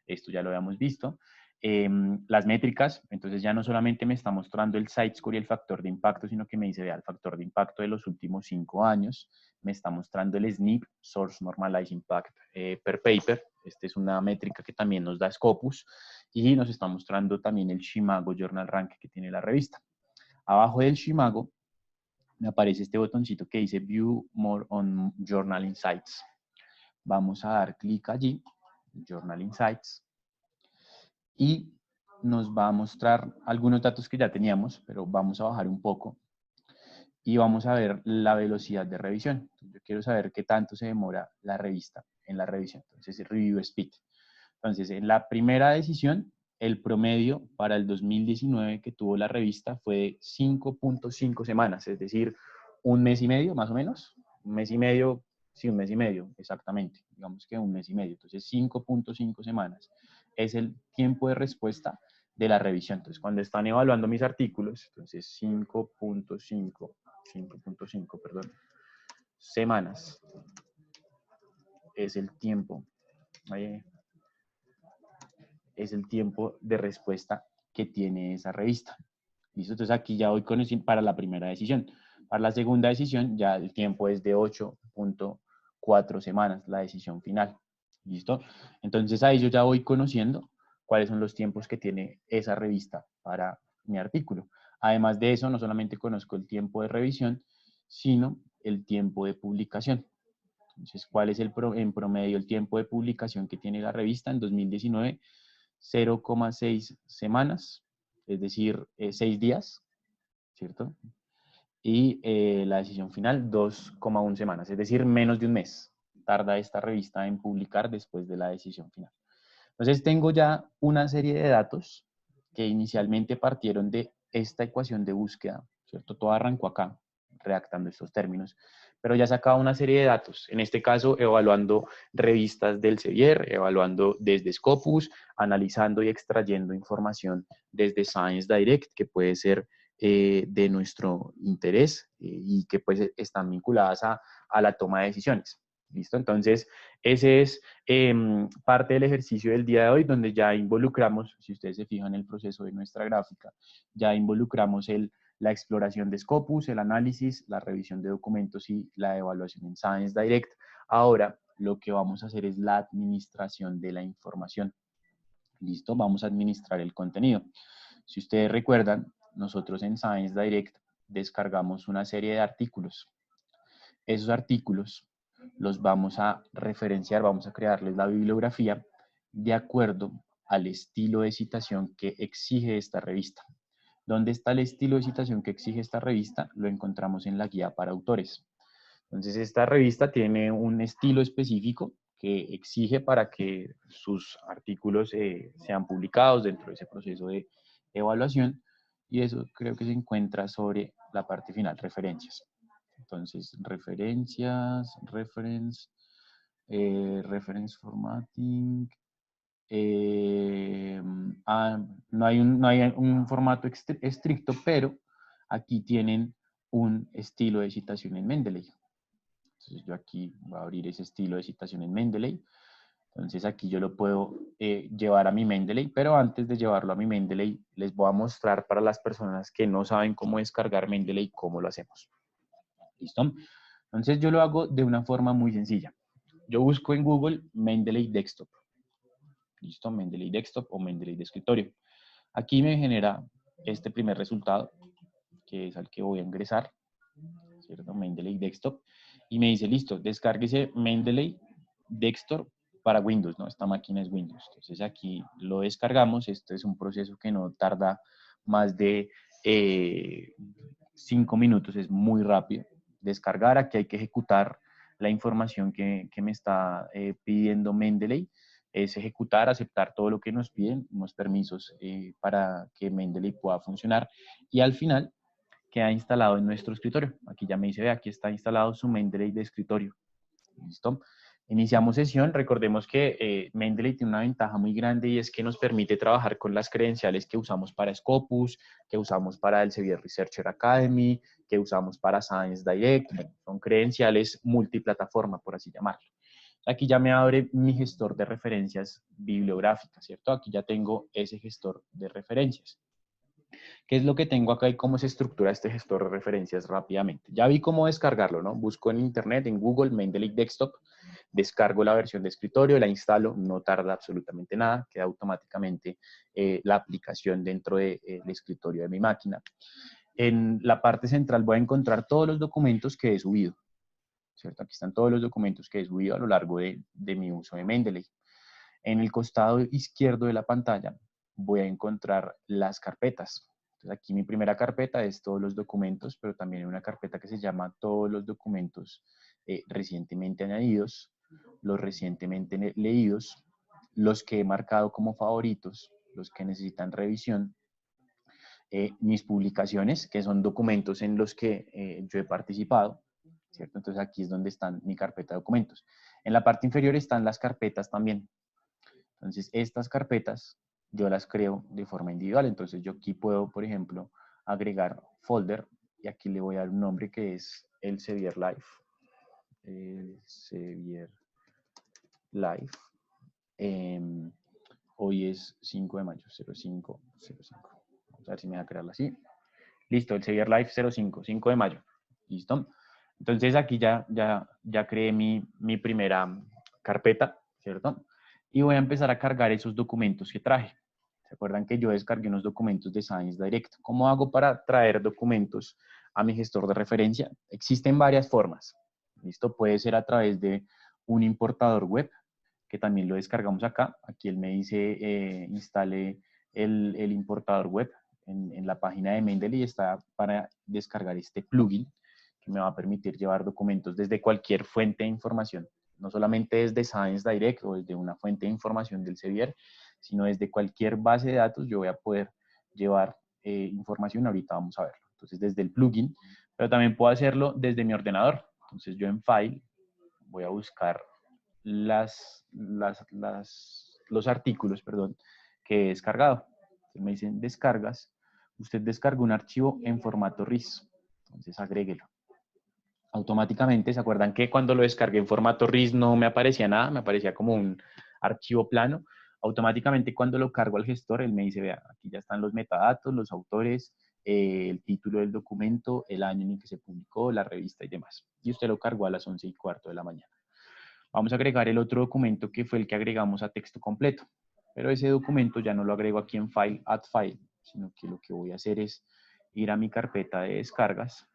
Esto ya lo habíamos visto. Las métricas, entonces ya no solamente me está mostrando el site score y el factor de impacto, sino que me dice, vea, el factor de impacto de los últimos 5 años, me está mostrando el SNP, Source Normalized Impact per Paper. Esta es una métrica que también nos da Scopus y nos está mostrando también el Shimago Journal Rank que tiene la revista. Abajo del Shimago me aparece este botoncito que dice View More on Journal Insights. Vamos a dar clic allí, Journal Insights, y nos va a mostrar algunos datos que ya teníamos, pero vamos a bajar un poco y vamos a ver la velocidad de revisión. Yo quiero saber qué tanto se demora la revista en la revisión. Entonces, Review Speed. Entonces, en la primera decisión, el promedio para el 2019 que tuvo la revista fue de 5.5 semanas, es decir, un mes y medio más o menos. Un mes y medio, sí, un mes y medio, exactamente. Digamos que un mes y medio. Entonces, 5.5 semanas es el tiempo de respuesta de la revisión. Entonces, cuando están evaluando mis artículos, entonces 5.5, perdón, semanas es el tiempo. Es el tiempo de respuesta que tiene esa revista. ¿Listo? Entonces aquí ya voy con el, para la primera decisión. Para la segunda decisión ya el tiempo es de 8.4 semanas, la decisión final. ¿Listo? Entonces ahí yo ya voy conociendo cuáles son los tiempos que tiene esa revista para mi artículo. Además de eso, no solamente conozco el tiempo de revisión, sino el tiempo de publicación. Entonces, ¿cuál es en promedio el tiempo de publicación que tiene la revista en 2019? 0,6 semanas, es decir, 6 días, ¿cierto? Y la decisión final, 2,1 semanas, es decir, menos de un mes tarda esta revista en publicar después de la decisión final. Entonces tengo ya una serie de datos que inicialmente partieron de esta ecuación de búsqueda, ¿cierto? Todo arrancó acá, redactando estos términos, pero ya sacaba una serie de datos, en este caso evaluando revistas del Sevier, evaluando desde Scopus, analizando y extrayendo información desde Science Direct, que puede ser de nuestro interés y que pues están vinculadas a la toma de decisiones. ¿Listo? Entonces, ese es parte del ejercicio del día de hoy, donde ya involucramos, si ustedes se fijan en el proceso de nuestra gráfica, ya involucramos la exploración de Scopus, el análisis, la revisión de documentos y la evaluación en Science Direct. Ahora, lo que vamos a hacer es la administración de la información. ¿Listo? Vamos a administrar el contenido. Si ustedes recuerdan, nosotros en Science Direct descargamos una serie de artículos. Esos artículos los vamos a referenciar, vamos a crearles la bibliografía de acuerdo al estilo de citación que exige esta revista. ¿Dónde está el estilo de citación que exige esta revista? Lo encontramos en la guía para autores. Entonces, esta revista tiene un estilo específico que exige para que sus artículos sean publicados dentro de ese proceso de evaluación, y eso creo que se encuentra sobre la parte final, referencias. Entonces, referencias, reference formatting. eh, no hay un formato estricto, pero aquí tienen un estilo de citación en Mendeley. Entonces, yo aquí voy a abrir ese estilo de citación en Mendeley. Entonces, aquí yo lo puedo llevar a mi Mendeley, pero antes de llevarlo a mi Mendeley, les voy a mostrar para las personas que no saben cómo descargar Mendeley, cómo lo hacemos. ¿Listo? Entonces yo lo hago de una forma muy sencilla. Yo busco en Google Mendeley Desktop. ¿Listo? Mendeley Desktop o Mendeley de escritorio. Aquí me genera este primer resultado, que es al que voy a ingresar, ¿cierto? Mendeley Desktop. Y me dice, listo, descárguese Mendeley Desktop para Windows, ¿no? Esta máquina es Windows. Entonces aquí lo descargamos. Este es un proceso que no tarda más de 5 minutos, es muy rápido. Descargar, aquí hay que ejecutar la información que me está pidiendo Mendeley, es ejecutar, aceptar todo lo que nos piden, unos permisos para que Mendeley pueda funcionar, y al final queda instalado en nuestro escritorio. Aquí ya me dice, ve, aquí está instalado su Mendeley de escritorio. ¿Listo? Iniciamos sesión. Recordemos que Mendeley tiene una ventaja muy grande y es que nos permite trabajar con las credenciales que usamos para Scopus, que usamos para el Elsevier Researcher Academy, que usamos para Science Direct. Bueno, son credenciales multiplataforma, por así llamarlo. Aquí ya me abre mi gestor de referencias bibliográficas, ¿cierto? Aquí ya tengo ese gestor de referencias. ¿Qué es lo que tengo acá y cómo se estructura este gestor de referencias rápidamente? Ya vi cómo descargarlo, ¿no? Busco en internet, en Google, Mendeley Desktop, descargo la versión de escritorio, la instalo, no tarda absolutamente nada, queda automáticamente la aplicación dentro del escritorio de mi máquina. En la parte central voy a encontrar todos los documentos que he subido, ¿cierto? Aquí están todos los documentos que he subido a lo largo de mi uso de Mendeley. En el costado izquierdo de la pantalla voy a encontrar las carpetas. Entonces aquí mi primera carpeta es todos los documentos, pero también hay una carpeta que se llama todos los documentos recientemente añadidos, los recientemente leídos, los que he marcado como favoritos, los que necesitan revisión, mis publicaciones, que son documentos en los que yo he participado, ¿cierto? Entonces aquí es donde están mi carpeta de documentos. En la parte inferior están las carpetas también. Entonces, estas carpetas yo las creo de forma individual. Entonces, yo aquí puedo, por ejemplo, agregar folder y aquí le voy a dar un nombre que es Elsevier Live. Elsevier Live. Hoy es 5 de mayo, 0505. Vamos a ver si me va a crearlo así. Listo, Elsevier Live 5 de mayo. ¿Listo? Entonces, aquí ya creé mi primera carpeta, ¿cierto? Y voy a empezar a cargar esos documentos que traje. ¿Se acuerdan que yo descargué unos documentos de Science Direct? ¿Cómo hago para traer documentos a mi gestor de referencia? Existen varias formas. ¿Listo? Puede ser a través de un importador web, que también lo descargamos acá. Aquí él me dice instale el importador web en la página de Mendeley y está para descargar este plugin que me va a permitir llevar documentos desde cualquier fuente de información. No solamente desde Science Direct o desde una fuente de información del Elsevier, sino desde cualquier base de datos yo voy a poder llevar información. Ahorita vamos a verlo. Entonces, desde el plugin, pero también puedo hacerlo desde mi ordenador. Entonces, yo en File voy a buscar los artículos, perdón, que he descargado. Entonces, me dicen descargas. Usted descarga un archivo en formato RIS. Entonces, agréguelo. Automáticamente, ¿se acuerdan que cuando lo descargué en formato RIS no me aparecía nada? Me aparecía como un archivo plano. Automáticamente cuando lo cargo al gestor, él me dice, vea, aquí ya están los metadatos, los autores, el título del documento, el año en el que se publicó, la revista y demás. Y usted lo cargó a las 11:15 de la mañana. Vamos a agregar el otro documento que fue el que agregamos a texto completo. Pero ese documento ya no lo agrego aquí en File, Add File, sino que lo que voy a hacer es ir a mi carpeta de descargas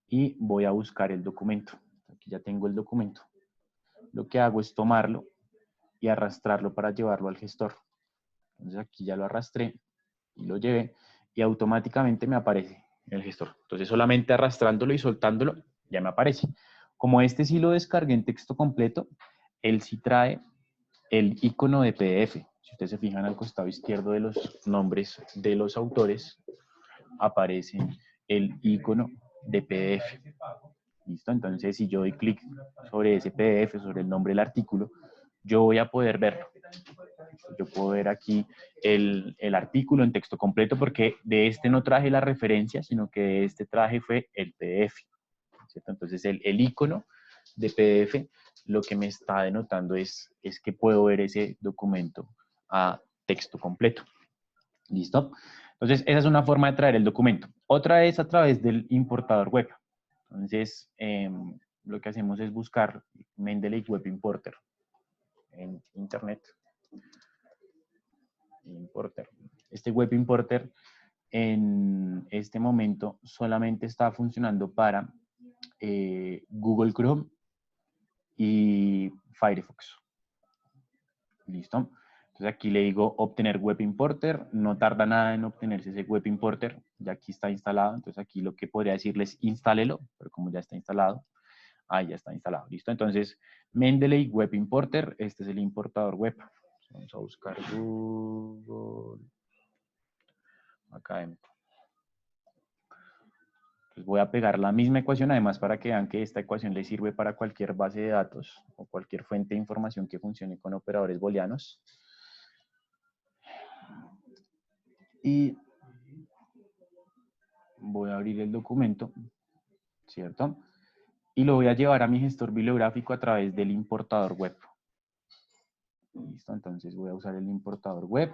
y voy a buscar el documento. Aquí ya tengo el documento. Lo que hago es tomarlo y arrastrarlo para llevarlo al gestor. Entonces aquí ya lo arrastré y lo llevé y automáticamente me aparece el gestor. Entonces solamente arrastrándolo y soltándolo ya me aparece. Como este sí lo descargué en texto completo, él sí trae el icono de PDF. Si ustedes se fijan al costado izquierdo de los nombres de los autores, aparece el icono de PDF. ¿Listo? Entonces, si yo doy clic sobre ese PDF, sobre el nombre del artículo, yo voy a poder verlo. Yo puedo ver aquí el artículo en texto completo porque de este no traje la referencia, sino que de este traje fue el PDF. ¿Cierto? Entonces, el icono de PDF lo que me está denotando es que puedo ver ese documento a texto completo. ¿Listo? Entonces, esa es una forma de traer el documento. Otra es a través del importador web. Entonces, lo que hacemos es buscar Mendeley Web Importer en Internet. Importer. Este Web Importer en este momento solamente está funcionando para Google Chrome y Firefox. ¿Listo? Entonces aquí le digo obtener Web Importer, no tarda nada en obtenerse ese Web Importer, ya aquí está instalado, entonces aquí lo que podría decirles instálelo, pero como ya está instalado, ahí ya está instalado, ¿listo? Entonces Mendeley Web Importer, este es el importador web. Vamos a buscar Google Académico. Pues voy a pegar la misma ecuación, además, para que vean que esta ecuación le sirve para cualquier base de datos o cualquier fuente de información que funcione con operadores booleanos. Y voy a abrir el documento, ¿cierto? Y lo voy a llevar a mi gestor bibliográfico a través del importador web. Listo, entonces voy a usar el importador web.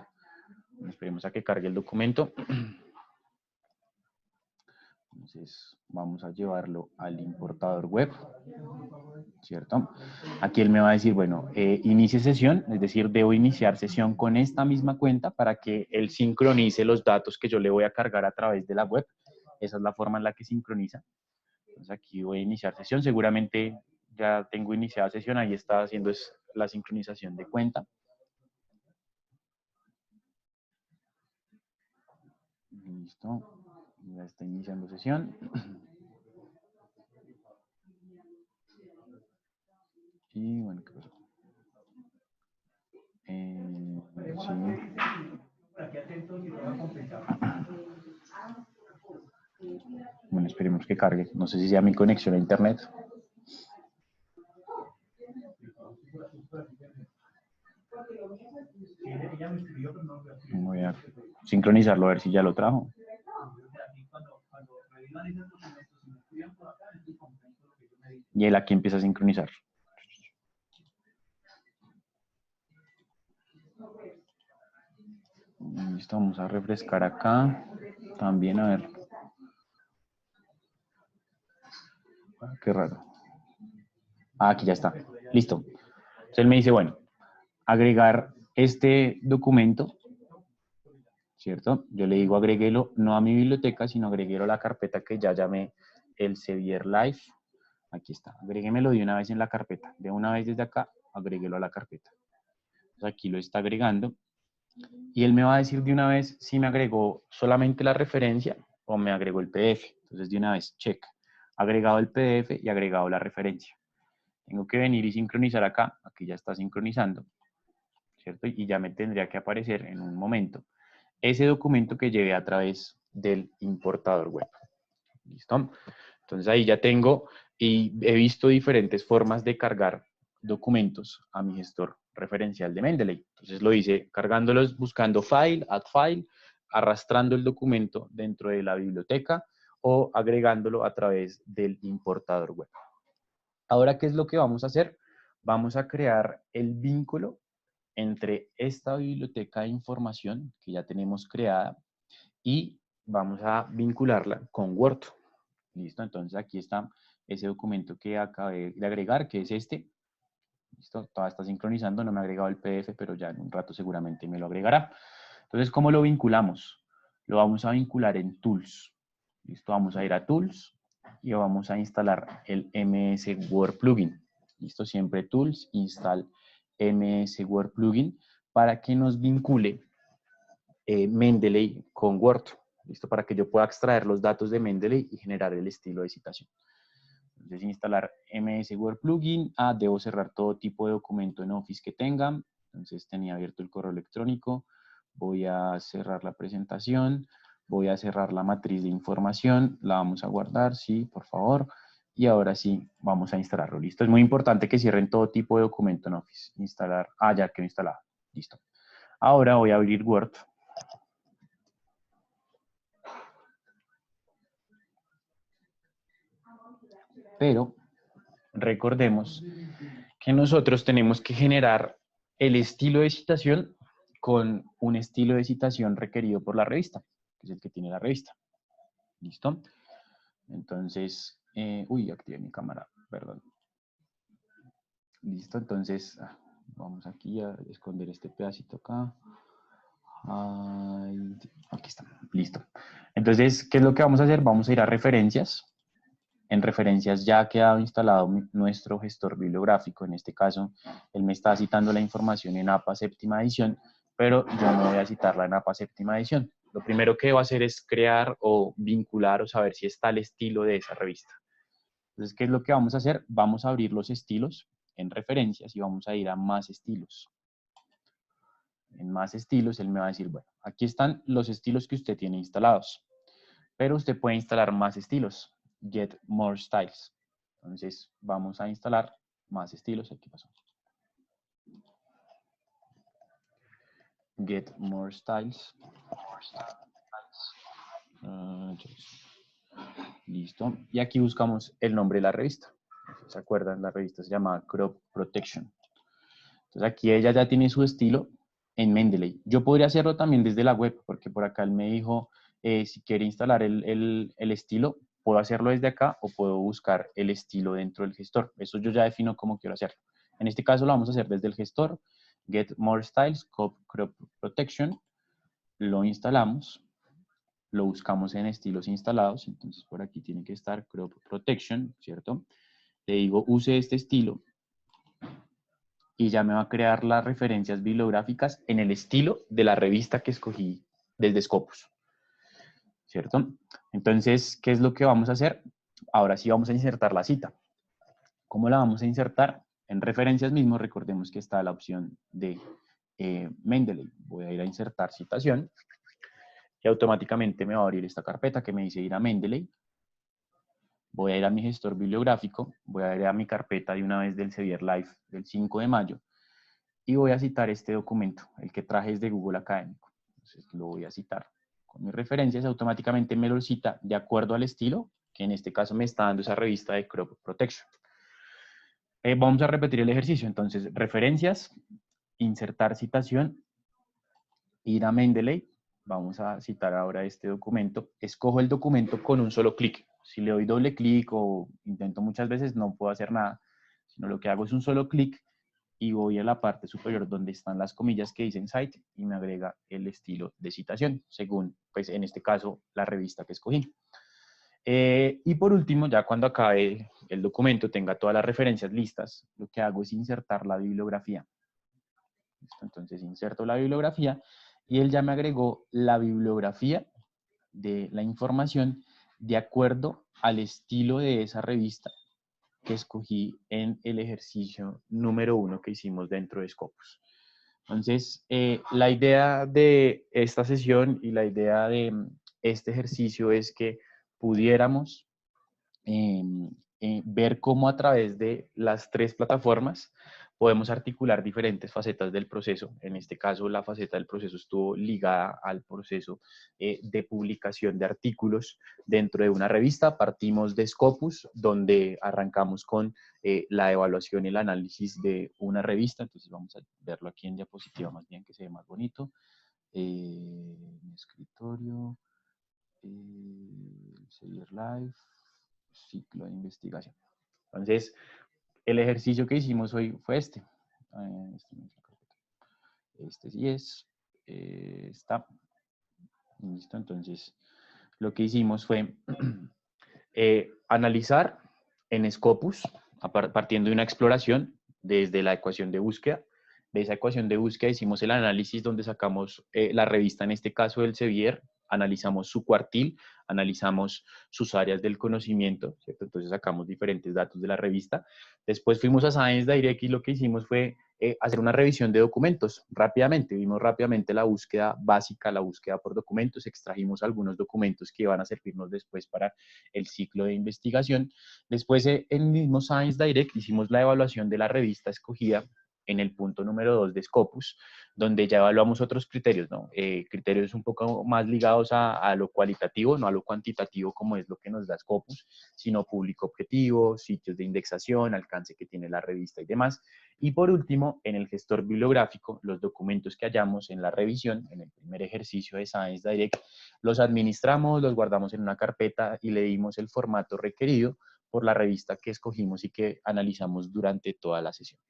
Esperemos a que cargue el documento. Entonces vamos a llevarlo al importador web, ¿cierto? Aquí él me va a decir, bueno, inicie sesión, es decir, debo iniciar sesión con esta misma cuenta para que él sincronice los datos que yo le voy a cargar a través de la web. Esa es la forma en la que sincroniza. Entonces aquí voy a iniciar sesión, seguramente ya tengo iniciada sesión, ahí está haciendo la sincronización de cuenta. Listo, ya está iniciando sesión. Y bueno, ¿qué pasó? Sí. Bueno, esperemos que cargue. No sé si sea mi conexión a internet. Voy a sincronizarlo a ver si ya lo trajo. Y él aquí empieza a sincronizar. Listo, vamos a refrescar acá. También, a ver. Qué raro. Ah, aquí ya está. Listo. Entonces él me dice, bueno, agregar este documento, ¿cierto? Yo le digo agréguelo no a mi biblioteca, sino agréguelo a la carpeta que ya llamé el Sevier Live. Aquí está. Agréguemelo de una vez en la carpeta. De una vez desde acá, agréguelo a la carpeta. Entonces aquí lo está agregando. Y él me va a decir de una vez si me agregó solamente la referencia o me agregó el PDF. Entonces de una vez, check. Agregado el PDF y agregado la referencia. Tengo que venir y sincronizar acá. Aquí ya está sincronizando, ¿cierto? Y ya me tendría que aparecer en un momento ese documento que llevé a través del importador web. ¿Listo? Entonces ahí ya tengo y he visto diferentes formas de cargar documentos a mi gestor referencial de Mendeley. Entonces lo hice cargándolos, buscando file, add file, arrastrando el documento dentro de la biblioteca o agregándolo a través del importador web. Ahora, ¿qué es lo que vamos a hacer? Vamos a crear el vínculo entre esta biblioteca de información que ya tenemos creada y vamos a vincularla con Word. ¿Listo? Entonces aquí está ese documento que acabé de agregar, que es este. ¿Listo? Todavía está sincronizando, no me ha agregado el PDF, pero ya en un rato seguramente me lo agregará. Entonces, ¿cómo lo vinculamos? Lo vamos a vincular en Tools. ¿Listo? Vamos a ir a Tools y vamos a instalar el MS Word Plugin. ¿Listo? Siempre Tools, install MS Word Plugin para que nos vincule Mendeley con Word. ¿Listo? Para que yo pueda extraer los datos de Mendeley y generar el estilo de citación. Entonces, instalar MS Word Plugin. Debo cerrar todo tipo de documento en Office que tenga. Entonces, tenía abierto el correo electrónico. Voy a cerrar la presentación. Voy a cerrar la matriz de información. La vamos a guardar, sí, por favor. Y ahora sí, vamos a instalarlo. Listo. Es muy importante que cierren todo tipo de documento en Office. Instalar. Ya quedó instalado. Listo. Ahora voy a abrir Word. Pero recordemos que nosotros tenemos que generar el estilo de citación con un estilo de citación requerido por la revista, que es el que tiene la revista. ¿Listo? Entonces, activé mi cámara, perdón. Listo, entonces, vamos aquí a esconder este pedacito acá. Aquí está, listo. Entonces, ¿qué es lo que vamos a hacer? Vamos a ir a referencias. En referencias ya ha quedado instalado nuestro gestor bibliográfico. En este caso, él me está citando la información en APA séptima edición, pero yo no voy a citarla en APA séptima edición. Lo primero que debo hacer es crear o vincular o saber si está el estilo de esa revista. Entonces, ¿qué es lo que vamos a hacer? Vamos a abrir los estilos en referencias y vamos a ir a más estilos. En más estilos, él me va a decir, bueno, aquí están los estilos que usted tiene instalados. pero usted puede instalar más estilos. Get more styles. Entonces, vamos a instalar más estilos. Aquí pasó. Get more styles. Listo. Y aquí buscamos el nombre de la revista. ¿Se acuerdan? La revista se llama Crop Protection. Entonces aquí ella ya tiene su estilo en Mendeley. Yo podría hacerlo también desde la web, porque por acá él me dijo, si quiere instalar el estilo, puedo hacerlo desde acá o puedo buscar el estilo dentro del gestor. Eso yo ya defino cómo quiero hacerlo. En este caso lo vamos a hacer desde el gestor. Get more styles, Crop Protection. Lo instalamos. Lo buscamos en estilos instalados, entonces por aquí tiene que estar Crop Protection, ¿cierto? Le digo, use este estilo y ya me va a crear las referencias bibliográficas en el estilo de la revista que escogí desde Scopus, ¿cierto? Entonces, ¿qué es lo que vamos a hacer? Ahora sí vamos a insertar la cita. ¿Cómo la vamos a insertar? En referencias mismo, recordemos que está la opción de Mendeley. Voy a ir a insertar citación y automáticamente me va a abrir esta carpeta que me dice ir a Mendeley. Voy a ir a mi gestor bibliográfico, voy a ir a mi carpeta de una vez del Sevier Live del 5 de mayo y voy a citar este documento, el que traje es de Google Académico. Entonces lo voy a citar con mis referencias, automáticamente me lo cita de acuerdo al estilo, que en este caso me está dando esa revista de Crop Protection. Vamos a repetir el ejercicio, entonces referencias, insertar citación, ir a Mendeley, vamos a citar ahora este documento, escojo el documento con un solo clic. Si le doy doble clic o intento muchas veces, no puedo hacer nada, sino lo que hago es un solo clic y voy a la parte superior donde están las comillas que dicen Cite y me agrega el estilo de citación, según, pues en este caso, la revista que escogí. Y por último, ya cuando acabe el documento, tenga todas las referencias listas, lo que hago es insertar la bibliografía. ¿Listo? Entonces inserto la bibliografía y él ya me agregó la bibliografía de la información de acuerdo al estilo de esa revista que escogí en el ejercicio número 1 que hicimos dentro de Scopus. Entonces, la idea de esta sesión y la idea de este ejercicio es que pudiéramos ver cómo a través de las tres plataformas podemos articular diferentes facetas del proceso. En este caso, la faceta del proceso estuvo ligada al proceso de publicación de artículos dentro de una revista. Partimos de Scopus, donde arrancamos con la evaluación y el análisis de una revista. Entonces vamos a verlo aquí en diapositiva más bien, que se ve más bonito. Mi escritorio, seguir live, ciclo de investigación. Entonces, el ejercicio que hicimos hoy fue este. Este sí es. Está. Listo. Entonces, lo que hicimos fue analizar en Scopus, partiendo de una exploración desde la ecuación de búsqueda. De esa ecuación de búsqueda hicimos el análisis donde sacamos la revista, en este caso del Sevier, analizamos su cuartil, analizamos sus áreas del conocimiento, ¿cierto? Entonces sacamos diferentes datos de la revista. Después fuimos a Science Direct y lo que hicimos fue hacer una revisión de documentos rápidamente. Vimos rápidamente la búsqueda básica, la búsqueda por documentos, extrajimos algunos documentos que van a servirnos después para el ciclo de investigación. Después, en el mismo Science Direct, hicimos la evaluación de la revista escogida en el punto número 2 de Scopus, donde ya evaluamos otros criterios, ¿no? Criterios un poco más ligados a lo cualitativo, no a lo cuantitativo como es lo que nos da Scopus, sino público objetivo, sitios de indexación, alcance que tiene la revista y demás. Y por último, en el gestor bibliográfico, los documentos que hallamos en la revisión, en el primer ejercicio de Science Direct, los administramos, los guardamos en una carpeta y le dimos el formato requerido por la revista que escogimos y que analizamos durante toda la sesión.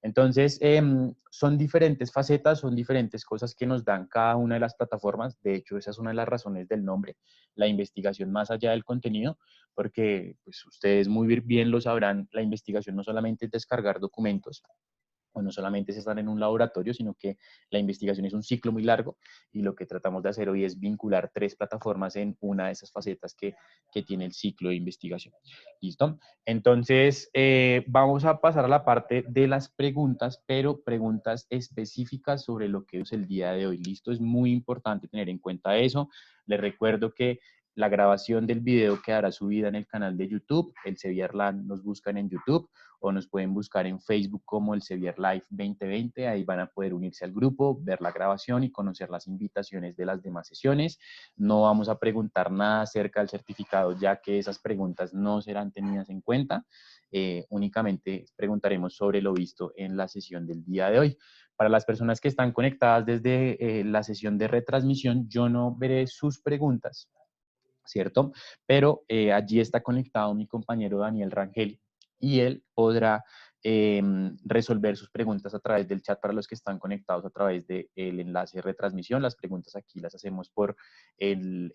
Entonces, son diferentes facetas, son diferentes cosas que nos dan cada una de las plataformas. De hecho, esa es una de las razones del nombre, la investigación más allá del contenido, porque pues, ustedes muy bien lo sabrán, la investigación no solamente es descargar documentos, o no solamente es estar en un laboratorio, sino que la investigación es un ciclo muy largo y lo que tratamos de hacer hoy es vincular tres plataformas en una de esas facetas que tiene el ciclo de investigación. ¿Listo? Entonces, vamos a pasar a la parte de las preguntas, pero preguntas específicas sobre lo que es el día de hoy. ¿Listo? Es muy importante tener en cuenta eso. Les recuerdo que la grabación del video quedará subida en el canal de YouTube. El Sevier LAN nos buscan en YouTube o nos pueden buscar en Facebook como el Sevier Live 2020. Ahí van a poder unirse al grupo, ver la grabación y conocer las invitaciones de las demás sesiones. No vamos a preguntar nada acerca del certificado, ya que esas preguntas no serán tenidas en cuenta. Únicamente preguntaremos sobre lo visto en la sesión del día de hoy. Para las personas que están conectadas desde la sesión de retransmisión, yo no veré sus preguntas, ¿cierto? Pero allí está conectado mi compañero Daniel Rangel y él podrá resolver sus preguntas a través del chat para los que están conectados a través del enlace de retransmisión. Las preguntas aquí las hacemos por el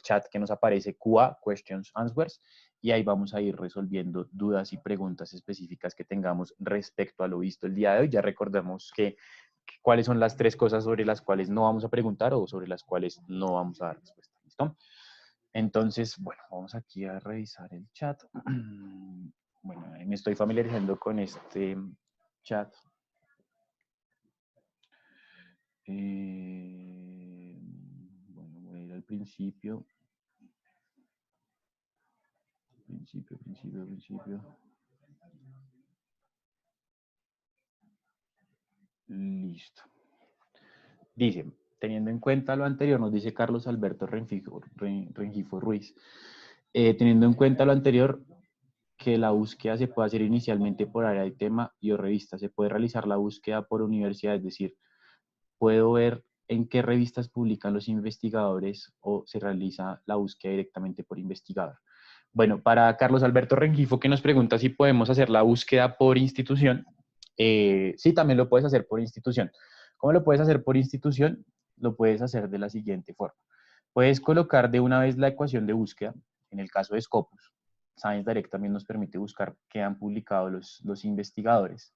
chat que nos aparece QA, Questions, Answers, y ahí vamos a ir resolviendo dudas y preguntas específicas que tengamos respecto a lo visto el día de hoy. Ya recordemos que cuáles son las 3 cosas sobre las cuales no vamos a preguntar o sobre las cuales no vamos a dar respuesta. ¿Listo? Entonces, bueno, vamos aquí a revisar el chat. Bueno, me estoy familiarizando con este chat. Bueno, voy a ir al principio. Principio. Listo. Dice, teniendo en cuenta lo anterior, nos dice Carlos Alberto Rengifo Ruiz, teniendo en cuenta lo anterior, que la búsqueda se puede hacer inicialmente por área de tema y o revista. Se puede realizar la búsqueda por universidad, es decir, puedo ver en qué revistas publican los investigadores o se realiza la búsqueda directamente por investigador. Bueno, para Carlos Alberto Rengifo, que nos pregunta si podemos hacer la búsqueda por institución, sí, también lo puedes hacer por institución. ¿Cómo lo puedes hacer por institución? Lo puedes hacer de la siguiente forma. Puedes colocar de una vez la ecuación de búsqueda, en el caso de Scopus. Science Direct también nos permite buscar qué han publicado los investigadores.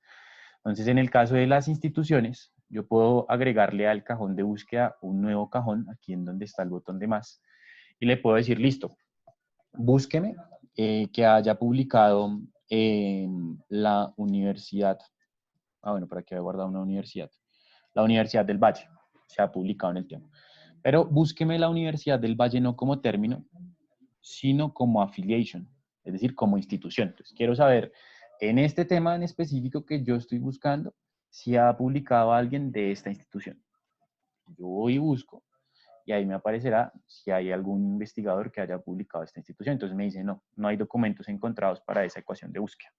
Entonces, en el caso de las instituciones, yo puedo agregarle al cajón de búsqueda un nuevo cajón, aquí en donde está el botón de más, y le puedo decir, listo, búsqueme que haya publicado la universidad, bueno, para que haya guardado una universidad, la Universidad del Valle, se ha publicado en el tema. Pero búsqueme la Universidad del Valle no como término, sino como affiliation, es decir, como institución. Entonces, quiero saber en este tema en específico que yo estoy buscando, si ha publicado alguien de esta institución. Yo voy y busco, y ahí me aparecerá si hay algún investigador que haya publicado esta institución. Entonces me dice, no, no hay documentos encontrados para esa ecuación de búsqueda.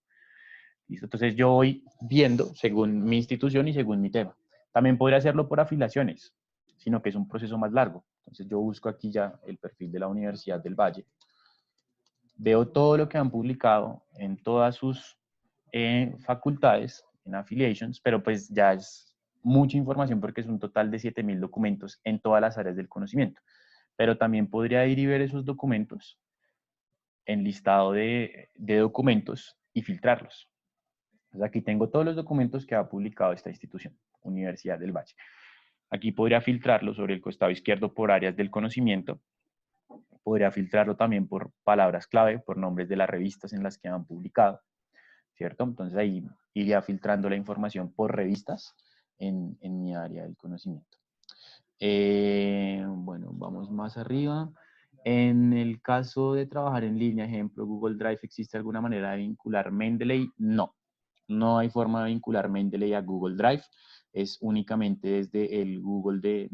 ¿Listo? Entonces yo voy viendo según mi institución y según mi tema. También podría hacerlo por afiliaciones, sino que es un proceso más largo. Entonces yo busco aquí ya el perfil de la Universidad del Valle. Veo todo lo que han publicado en todas sus facultades, en affiliations, pero pues ya es mucha información porque es un total de 7.000 documentos en todas las áreas del conocimiento. Pero también podría ir y ver esos documentos en listado de documentos y filtrarlos. Entonces aquí tengo todos los documentos que ha publicado esta institución, Universidad del Valle. Aquí podría filtrarlo sobre el costado izquierdo por áreas del conocimiento. Podría filtrarlo también por palabras clave, por nombres de las revistas en las que han publicado, ¿cierto? Entonces ahí iría filtrando la información por revistas en mi área del conocimiento. Bueno, vamos más arriba. En el caso de trabajar en línea, ejemplo, Google Drive, ¿existe alguna manera de vincular Mendeley? No, no hay forma de vincular Mendeley a Google Drive. Es únicamente desde el Google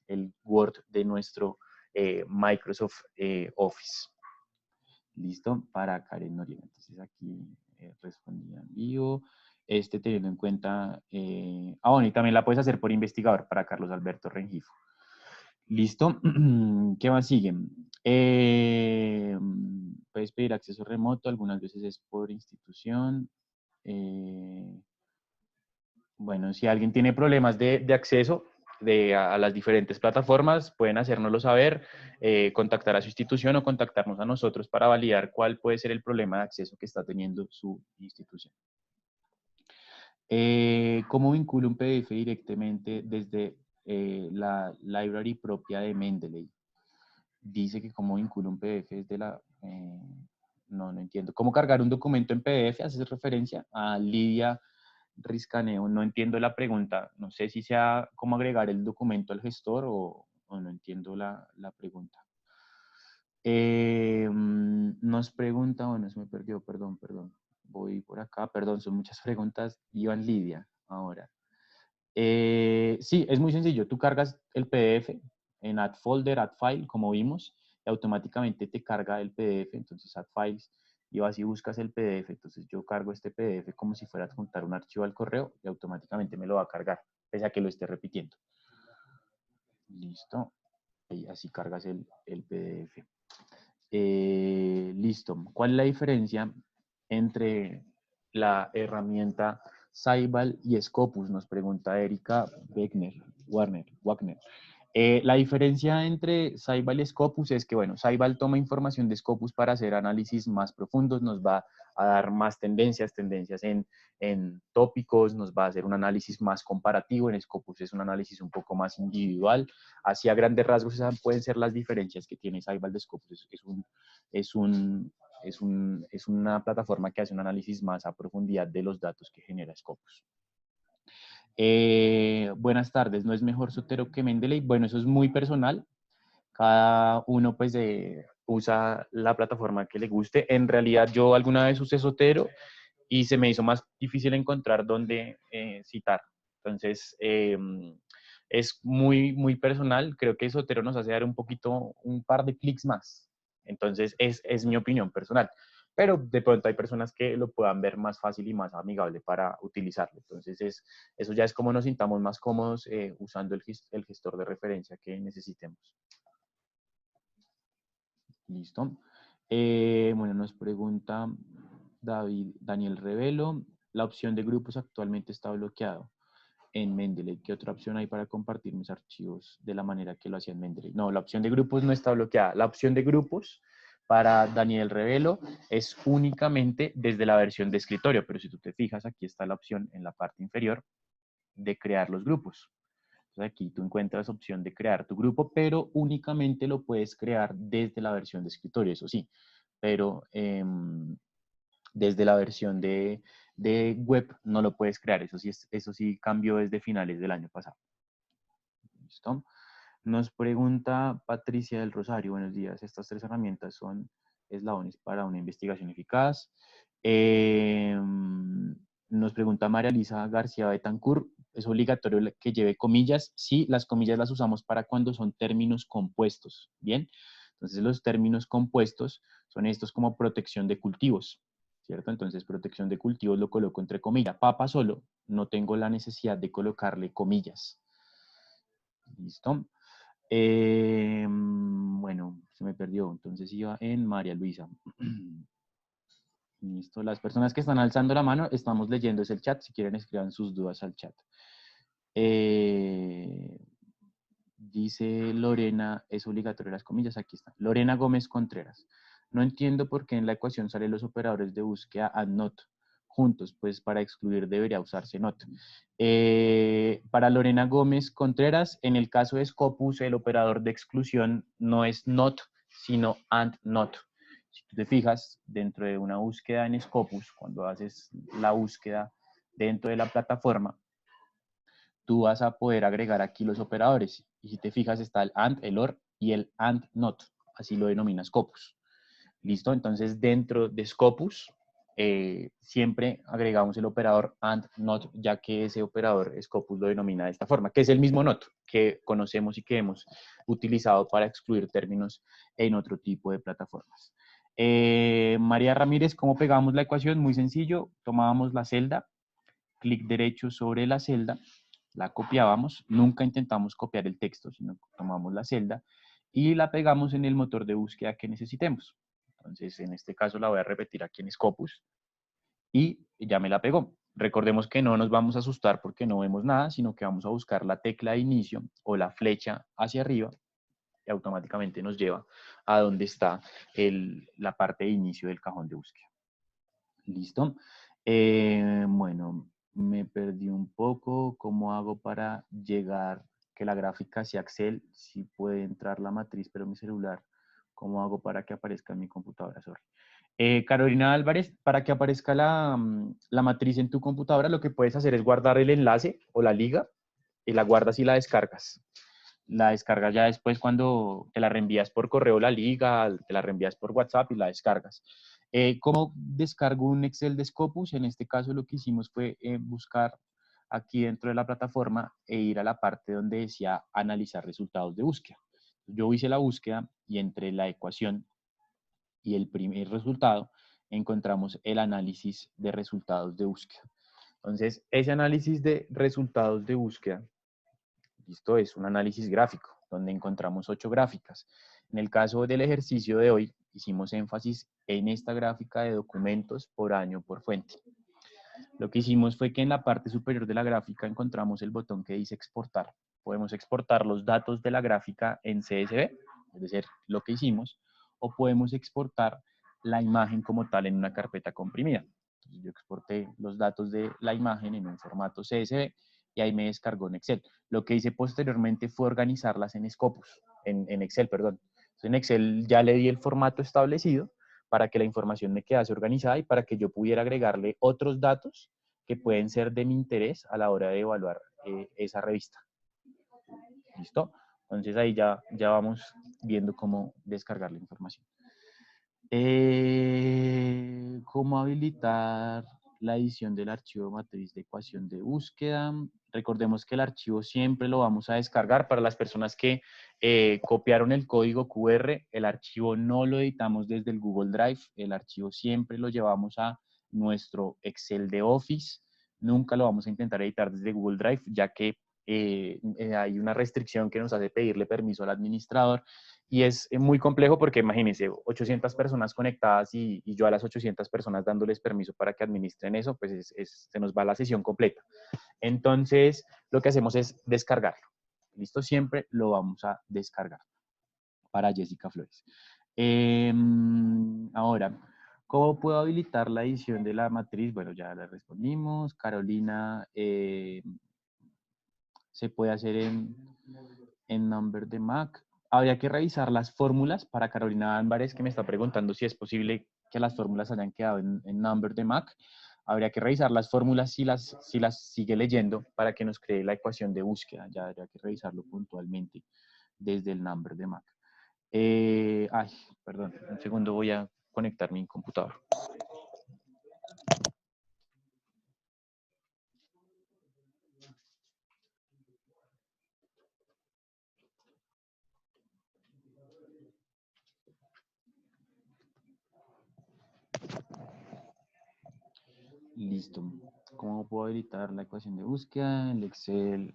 el Word de nuestro Microsoft Office. ¿Listo? Para Karen Noriega. Entonces aquí respondí en vivo. Teniendo en cuenta... bueno, y también la puedes hacer por investigador para Carlos Alberto Rengifo. ¿Listo? ¿Qué más sigue? Puedes pedir acceso remoto, algunas veces es por institución. Bueno, si alguien tiene problemas de acceso a las diferentes plataformas, pueden hacérnoslo saber, contactar a su institución o contactarnos a nosotros para validar cuál puede ser el problema de acceso que está teniendo su institución. ¿Cómo vinculo un PDF directamente desde la library propia de Mendeley? Dice que cómo vinculo un PDF desde la... no entiendo. ¿Cómo cargar un documento en PDF? ¿Haces referencia a Lidia Riscaneo? No entiendo la pregunta. No sé si sea cómo agregar el documento al gestor o no entiendo la pregunta. Nos pregunta, bueno, se me perdió, perdón. Voy por acá, perdón, son muchas preguntas. Iván Lidia, ahora. Sí, es muy sencillo. Tú cargas el PDF en Add Folder, Add File, como vimos, y automáticamente te carga el PDF. Entonces, Add Files, y vas y buscas el PDF. Entonces, yo cargo este PDF como si fuera a adjuntar un archivo al correo y automáticamente me lo va a cargar, pese a que lo esté repitiendo. Listo. Y así cargas el PDF. Listo. ¿Cuál es la diferencia entre la herramienta Saibal y Scopus? Nos pregunta Erika Wagner. La diferencia entre Saibal y Scopus es que, bueno, Saibal toma información de Scopus para hacer análisis más profundos, nos va a dar más tendencias en tópicos, nos va a hacer un análisis más comparativo. En Scopus es un análisis un poco más individual. Así a grandes rasgos esas pueden ser las diferencias que tiene Saibal de Scopus. Es una plataforma que hace un análisis más a profundidad de los datos que genera Scopus. Buenas tardes, ¿no es mejor Zotero que Mendeley? Bueno, eso es muy personal. Cada uno pues usa la plataforma que le guste. En realidad yo alguna vez usé Zotero y se me hizo más difícil encontrar dónde citar. Entonces, es muy personal. Creo que Zotero nos hace dar un par de clics más. Entonces, es mi opinión personal. Pero de pronto hay personas que lo puedan ver más fácil y más amigable para utilizarlo. Entonces, eso ya es como nos sintamos más cómodos usando el gestor de referencia que necesitemos. Listo. Bueno, nos pregunta Daniel Revelo, la opción de grupos actualmente está bloqueado en Mendeley. ¿Qué otra opción hay para compartir mis archivos de la manera que lo hacía en Mendeley? No, la opción de grupos no está bloqueada. La opción de grupos para Daniel Revelo es únicamente desde la versión de escritorio, pero si tú te fijas, aquí está la opción en la parte inferior de crear los grupos. Entonces aquí tú encuentras opción de crear tu grupo, pero únicamente lo puedes crear desde la versión de escritorio, eso sí, pero desde la versión de web no lo puedes crear, eso sí cambió desde finales del año pasado. ¿Listo? Nos pregunta Patricia del Rosario, buenos días, estas tres herramientas son eslabones para una investigación eficaz. Nos pregunta María Elisa García Betancourt, ¿es obligatorio que lleve comillas? Sí, las comillas las usamos para cuando son términos compuestos, ¿bien? Entonces los términos compuestos son estos como protección de cultivos, ¿cierto? Entonces protección de cultivos lo coloco entre comillas. Papa solo, no tengo la necesidad de colocarle comillas. ¿Listo? Bueno, se me perdió, entonces iba en María Luisa. Listo, las personas que están alzando la mano, estamos leyendo el chat, si quieren escriban sus dudas al chat. Dice Lorena, es obligatorio las comillas, aquí está. Lorena Gómez Contreras. No entiendo por qué en la ecuación salen los operadores de búsqueda and not juntos, pues para excluir debería usarse not. Para Lorena Gómez Contreras, en el caso de Scopus, el operador de exclusión no es not, sino and not. Si tú te fijas, dentro de una búsqueda en Scopus, cuando haces la búsqueda dentro de la plataforma, tú vas a poder agregar aquí los operadores. Y si te fijas, está el AND, el OR y el AND NOT. Así lo denomina Scopus. ¿Listo? Entonces, dentro de Scopus, siempre agregamos el operador AND NOT, ya que ese operador Scopus lo denomina de esta forma, que es el mismo NOT que conocemos y que hemos utilizado para excluir términos en otro tipo de plataformas. María Ramírez, ¿cómo pegamos la ecuación? Muy sencillo, tomábamos la celda, clic derecho sobre la celda, la copiábamos, nunca intentamos copiar el texto, sino tomamos la celda y la pegamos en el motor de búsqueda que necesitemos. Entonces, en este caso la voy a repetir aquí en Scopus y ya me la pegó. Recordemos que no nos vamos a asustar porque no vemos nada, sino que vamos a buscar la tecla de inicio o la flecha hacia arriba y automáticamente nos lleva a donde está la parte de inicio del cajón de búsqueda. ¿Listo? Bueno, me perdí un poco. ¿Cómo hago para llegar que la gráfica sea Excel? Si puede entrar la matriz, pero mi celular, ¿cómo hago para que aparezca en mi computadora? Sorry. Carolina Álvarez, para que aparezca la matriz en tu computadora, lo que puedes hacer es guardar el enlace o la liga y la guardas y la descargas. La descargas ya después cuando te la reenvías por correo la liga, te la reenvías por WhatsApp y la descargas. ¿Cómo descargo un Excel de Scopus? En este caso lo que hicimos fue buscar aquí dentro de la plataforma e ir a la parte donde decía analizar resultados de búsqueda. Yo hice la búsqueda y entre la ecuación y el primer resultado encontramos el análisis de resultados de búsqueda. Entonces, ese análisis de resultados de búsqueda, esto es un análisis gráfico, donde encontramos 8 gráficas. En el caso del ejercicio de hoy, hicimos énfasis en esta gráfica de documentos por año por fuente. Lo que hicimos fue que en la parte superior de la gráfica encontramos el botón que dice exportar. Podemos exportar los datos de la gráfica en CSV, es decir, lo que hicimos, o podemos exportar la imagen como tal en una carpeta comprimida. Entonces yo exporté los datos de la imagen en un formato CSV y ahí me descargó en Excel. Lo que hice posteriormente fue organizarlas en Scopus, en Excel, perdón. Entonces en Excel ya le di el formato establecido para que la información me quedase organizada y para que yo pudiera agregarle otros datos que pueden ser de mi interés a la hora de evaluar esa revista. ¿Listo? Entonces ahí ya vamos viendo cómo descargar la información. ¿Cómo habilitar la edición del archivo matriz de ecuación de búsqueda? Recordemos que el archivo siempre lo vamos a descargar. Para las personas que copiaron el código QR, el archivo no lo editamos desde el Google Drive, el archivo siempre lo llevamos a nuestro Excel de Office. Nunca lo vamos a intentar editar desde Google Drive, ya que hay una restricción que nos hace pedirle permiso al administrador. Y es muy complejo porque imagínense, 800 personas conectadas y yo a las 800 personas dándoles permiso para que administren eso, pues se nos va la sesión completa. Entonces, lo que hacemos es descargarlo. ¿Listo? Siempre lo vamos a descargar para Jessica Flores. Ahora, ¿cómo puedo habilitar la edición de la matriz? Bueno, ya le respondimos. Carolina, se puede hacer en Number de Mac. Habría que revisar las fórmulas para Carolina Álvarez, que me está preguntando si es posible que las fórmulas hayan quedado en Number de Mac. Habría que revisar las fórmulas si las sigue leyendo para que nos cree la ecuación de búsqueda. Ya habría que revisarlo puntualmente desde el Number de Mac. Ay, perdón, un segundo, voy a conectar mi computador. Listo. ¿Cómo puedo habilitar la ecuación de búsqueda? El Excel.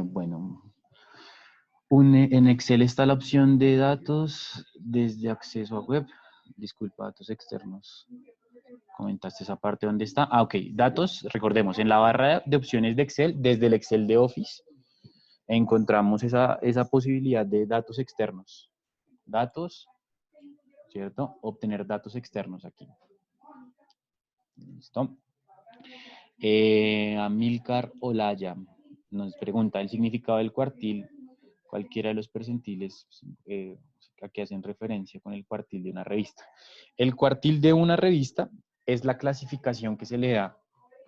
Bueno, en Excel está la opción de datos desde acceso a web. Disculpa, datos externos. Comentaste esa parte donde está. Ah, ok. Datos, recordemos, en la barra de opciones de Excel, desde el Excel de Office, encontramos esa posibilidad de datos externos. Datos, ¿cierto? Obtener datos externos aquí. Listo. Amilcar Olaya nos pregunta el significado del cuartil, cualquiera de los percentiles a que hacen referencia con el cuartil de una revista. El cuartil de una revista es la clasificación que se le da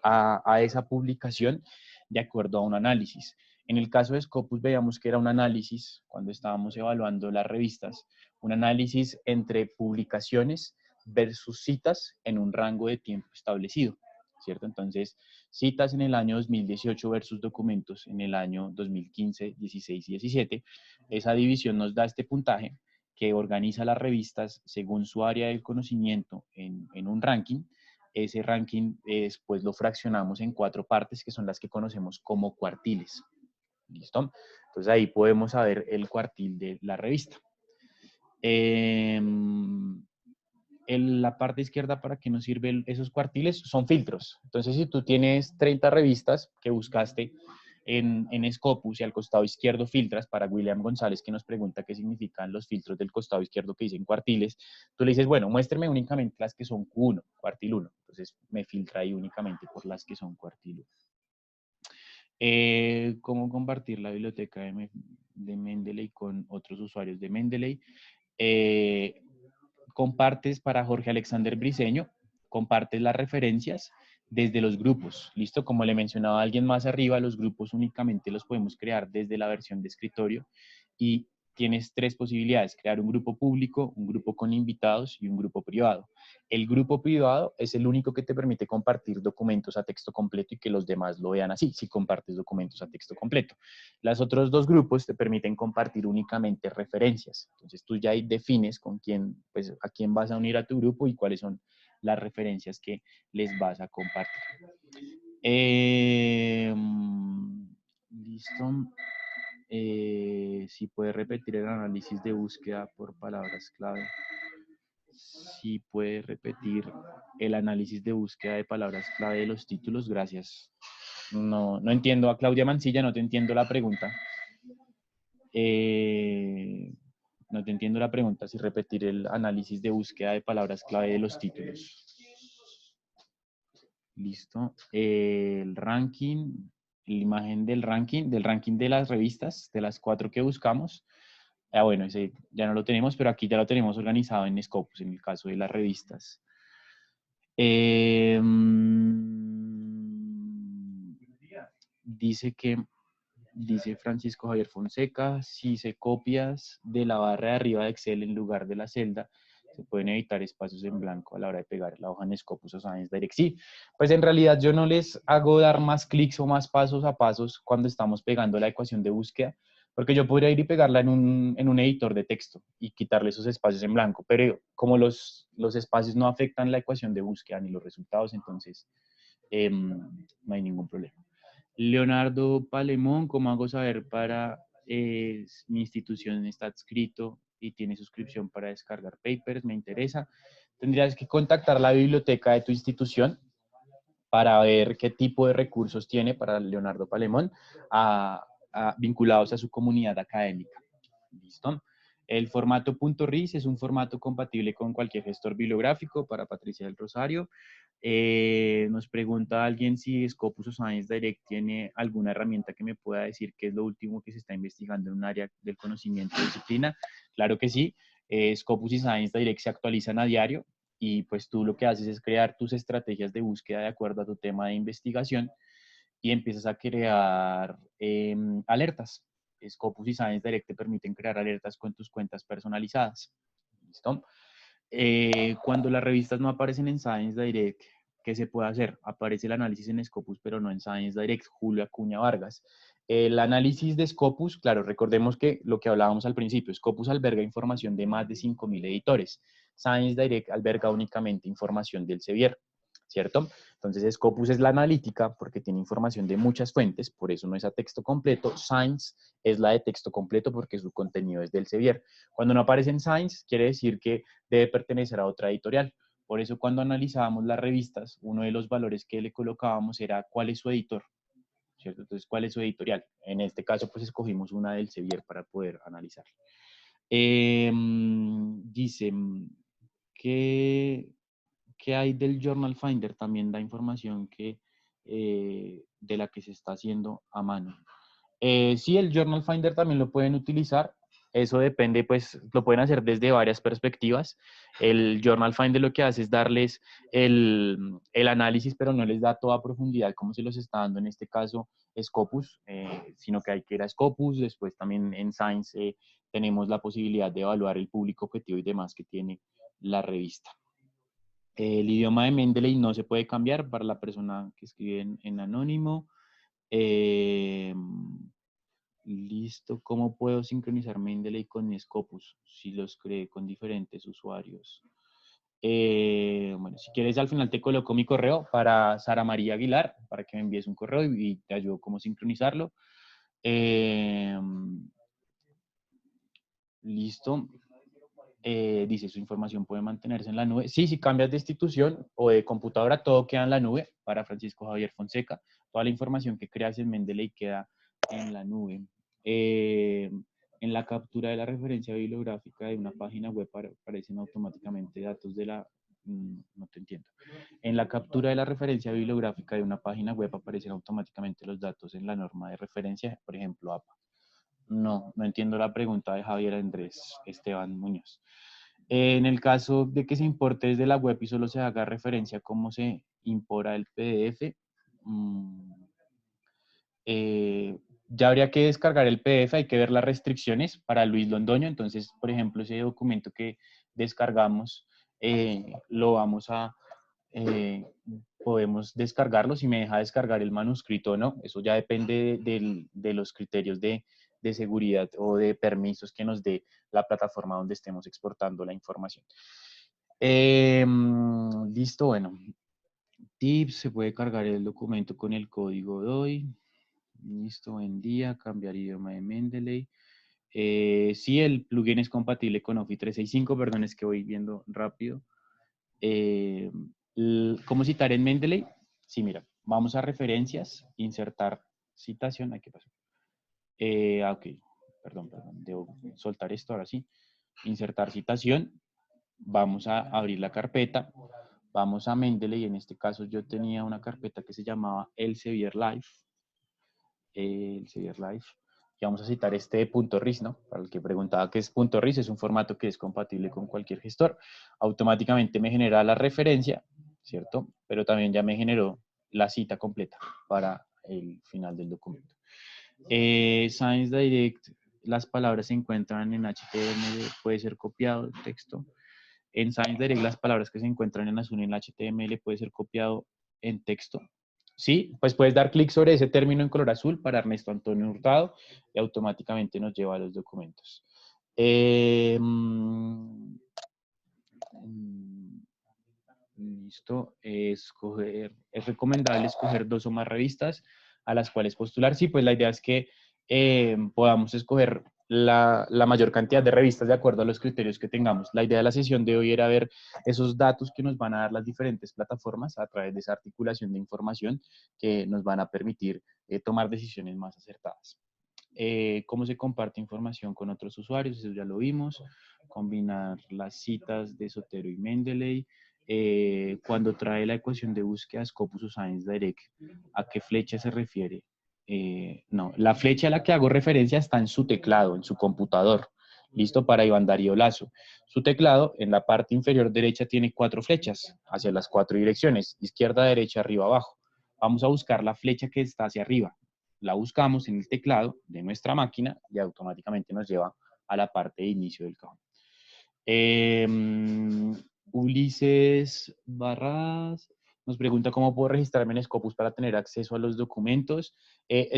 a esa publicación de acuerdo a un análisis. En el caso de Scopus veíamos que era un análisis, cuando estábamos evaluando las revistas, un análisis entre publicaciones versus citas en un rango de tiempo establecido, ¿cierto? Entonces, citas en el año 2018 versus documentos en el año 2015, 16 y 17. Esa división nos da este puntaje que organiza las revistas según su área del conocimiento en un ranking. Ese ranking después lo fraccionamos en 4 partes que son las que conocemos como cuartiles. ¿Listo? Entonces ahí podemos saber el cuartil de la revista. En la parte izquierda, ¿para qué nos sirven esos cuartiles? Son filtros. Entonces, si tú tienes 30 revistas que buscaste en Scopus y al costado izquierdo filtras, para William González que nos pregunta qué significan los filtros del costado izquierdo que dicen cuartiles, tú le dices, bueno, muéstrame únicamente las que son Q1, cuartil 1. Entonces, me filtra ahí únicamente por las que son cuartil 1. ¿Cómo compartir la biblioteca de Mendeley con otros usuarios de Mendeley? Compartes para Jorge Alexander Briceño, compartes las referencias desde los grupos, ¿listo? Como le mencionaba alguien más arriba, los grupos únicamente los podemos crear desde la versión de escritorio y tienes tres posibilidades: crear un grupo público, un grupo con invitados y un grupo privado. El grupo privado es el único que te permite compartir documentos a texto completo y que los demás lo vean así, si compartes documentos a texto completo. Los otros dos grupos te permiten compartir únicamente referencias. Entonces tú ya ahí defines con quién, pues, a quién vas a unir a tu grupo y cuáles son las referencias que les vas a compartir. Listo. Si puede repetir el análisis de búsqueda por palabras clave. Si puede repetir el análisis de búsqueda de palabras clave de los títulos, gracias. No entiendo a Claudia Mancilla, no te entiendo la pregunta. No te entiendo la pregunta, si repetir el análisis de búsqueda de palabras clave de los títulos. Listo. El ranking, la imagen del ranking de las revistas, de las 4 que buscamos. Bueno, ese ya no lo tenemos, pero aquí ya lo tenemos organizado en Scopus, en el caso de las revistas. Dice Francisco Javier Fonseca, si se copias de la barra de arriba de Excel en lugar de la celda, se pueden evitar espacios en blanco a la hora de pegar la hoja en Scopus o Science Direct. Sí, pues en realidad yo no les hago dar más clics o más pasos a pasos cuando estamos pegando la ecuación de búsqueda, porque yo podría ir y pegarla en un editor de texto y quitarle esos espacios en blanco, pero como los espacios no afectan la ecuación de búsqueda ni los resultados, entonces no hay ningún problema. Leonardo Palemón, ¿cómo hago saber para mi institución está adscrito y tiene suscripción para descargar papers? Me interesa. Tendrías que contactar la biblioteca de tu institución para ver qué tipo de recursos tiene para Leonardo Palemón vinculados a su comunidad académica. ¿Listo? El formato .ris es un formato compatible con cualquier gestor bibliográfico. Para Patricia del Rosario. Nos pregunta alguien si Scopus o Science Direct tiene alguna herramienta que me pueda decir qué es lo último que se está investigando en un área del conocimiento de disciplina. Claro que sí. Scopus y Science Direct se actualizan a diario y pues tú lo que haces es crear tus estrategias de búsqueda de acuerdo a tu tema de investigación y empiezas a crear alertas. Scopus y Science Direct te permiten crear alertas con tus cuentas personalizadas. ¿Listo? Cuando las revistas no aparecen en Science Direct, ¿qué se puede hacer? Aparece el análisis en Scopus, pero no en Science Direct. Julio Acuña Vargas. El análisis de Scopus, claro, recordemos que lo que hablábamos al principio, Scopus alberga información de más de 5.000 editores. Science Direct alberga únicamente información del Sevier, ¿cierto? Entonces, Scopus es la analítica porque tiene información de muchas fuentes, por eso no es a texto completo. Science es la de texto completo porque su contenido es del Sevier. Cuando no aparece en Science, quiere decir que debe pertenecer a otra editorial. Por eso cuando analizábamos las revistas, uno de los valores que le colocábamos era cuál es su editor, ¿cierto? Entonces, ¿cuál es su editorial? En este caso, pues escogimos una del Sevier para poder analizar. Dice que ¿qué hay del Journal Finder? También da información de la que se está haciendo a mano. Sí, el Journal Finder también lo pueden utilizar. Eso depende, pues lo pueden hacer desde varias perspectivas. El Journal Finder lo que hace es darles el análisis, pero no les da toda profundidad como se los está dando en este caso Scopus, sino que hay que ir a Scopus. Después también en Science tenemos la posibilidad de evaluar el público objetivo y demás que tiene la revista. El idioma de Mendeley no se puede cambiar para la persona que escribe en anónimo. Listo. ¿Cómo puedo sincronizar Mendeley con Scopus si los creé con diferentes usuarios? Bueno, si quieres al final te coloco mi correo para Sara María Aguilar, para que me envíes un correo y te ayudo cómo sincronizarlo. Listo. Dice, su información puede mantenerse en la nube. Sí, si cambias de institución o de computadora, todo queda en la nube para Francisco Javier Fonseca. Toda la información que creas en Mendeley queda en la nube. En la captura de la referencia bibliográfica de una página web aparecen automáticamente datos de la... No te entiendo. En la captura de la referencia bibliográfica de una página web aparecen automáticamente los datos en la norma de referencia, por ejemplo, APA. No entiendo la pregunta de Javier Andrés Esteban Muñoz. En el caso de que se importe desde la web y solo se haga referencia a cómo se impora el PDF. Ya habría que descargar el PDF, hay que ver las restricciones para Luis Londoño. Entonces, por ejemplo, ese documento que descargamos, lo vamos a, podemos descargarlo si me deja descargar el manuscrito o no. Eso ya depende de los criterios de seguridad o de permisos que nos dé la plataforma donde estemos exportando la información. Listo, bueno. Tips, se puede cargar el documento con el código DOI. Listo, buen día, cambiar idioma de Mendeley. Sí, el plugin es compatible con Office 365, perdón, es que voy viendo rápido. ¿Cómo citar en Mendeley? Sí, mira, vamos a referencias, insertar citación. ¿Qué pasó? Ok, perdón, debo soltar esto ahora sí. Insertar citación, vamos a abrir la carpeta, vamos a Mendeley, en este caso yo tenía una carpeta que se llamaba Elsevier Live, y vamos a citar este .ris, ¿no? Para el que preguntaba qué es .ris, es un formato que es compatible con cualquier gestor. Automáticamente me genera la referencia, ¿cierto? Pero también ya me generó la cita completa para el final del documento. Science Direct, las palabras se encuentran en HTML, puede ser copiado el texto. En Science Direct, las palabras que se encuentran en azul en HTML puede ser copiado en texto. Sí, pues puedes dar clic sobre ese término en color azul para Ernesto Antonio Hurtado y automáticamente nos lleva a los documentos. Listo. Es recomendable escoger 2 o más revistas a las cuales postular. Sí, pues la idea es que podamos escoger la mayor cantidad de revistas de acuerdo a los criterios que tengamos. La idea de la sesión de hoy era ver esos datos que nos van a dar las diferentes plataformas a través de esa articulación de información que nos van a permitir tomar decisiones más acertadas. Cómo se comparte información con otros usuarios, eso ya lo vimos. Combinar las citas de Zotero y Mendeley. Cuando trae la ecuación de búsqueda Scopus o Science Direct, ¿a qué flecha se refiere? No, la flecha a la que hago referencia está en su teclado, en su computador. Listo, para Iván Darío Lazo. Su teclado en la parte inferior derecha tiene 4 flechas hacia las 4 direcciones, izquierda, derecha, arriba, abajo. Vamos a buscar la flecha que está hacia arriba. La buscamos en el teclado de nuestra máquina y automáticamente nos lleva a la parte de inicio del cajón. Ulises Barras nos pregunta cómo puedo registrarme en Scopus para tener acceso a los documentos.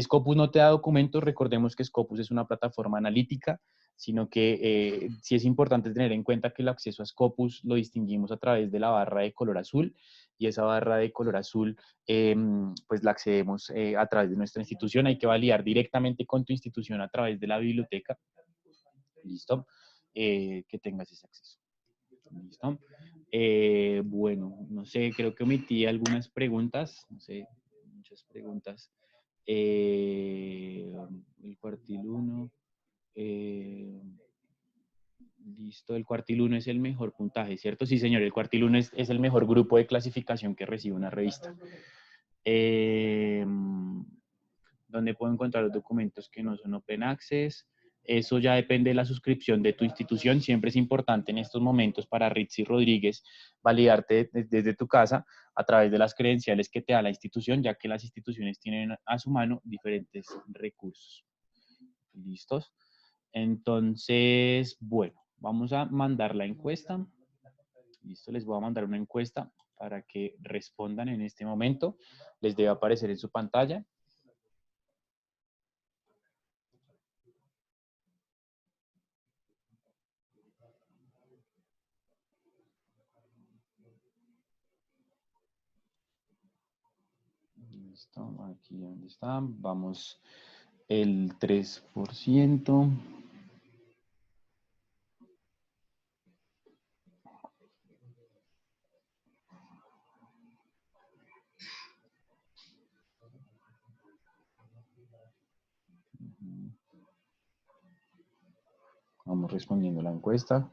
Scopus no te da documentos, recordemos que Scopus es una plataforma analítica, sino que sí es importante tener en cuenta que el acceso a Scopus lo distinguimos a través de la barra de color azul, y esa barra de color azul pues la accedemos a través de nuestra institución. Hay que validar directamente con tu institución a través de la biblioteca. ¿Listo? Que tengas ese acceso. ¿Listo? Bueno, no sé, creo que omití algunas preguntas, no sé, muchas preguntas. El cuartil 1. Listo, el cuartil 1 es el mejor puntaje, ¿cierto? Sí, señor, el cuartil 1 es el mejor grupo de clasificación que recibe una revista. ¿Dónde puedo encontrar los documentos que no son open access? Eso ya depende de la suscripción de tu institución. Siempre es importante en estos momentos para Ritzy Rodríguez validarte desde tu casa a través de las credenciales que te da la institución, ya que las instituciones tienen a su mano diferentes recursos. ¿Listos? Entonces, bueno, vamos a mandar la encuesta. Listo, les voy a mandar una encuesta para que respondan en este momento. Les debe aparecer en su pantalla. Listo, aquí donde está. Vamos el 3%. Vamos respondiendo la encuesta.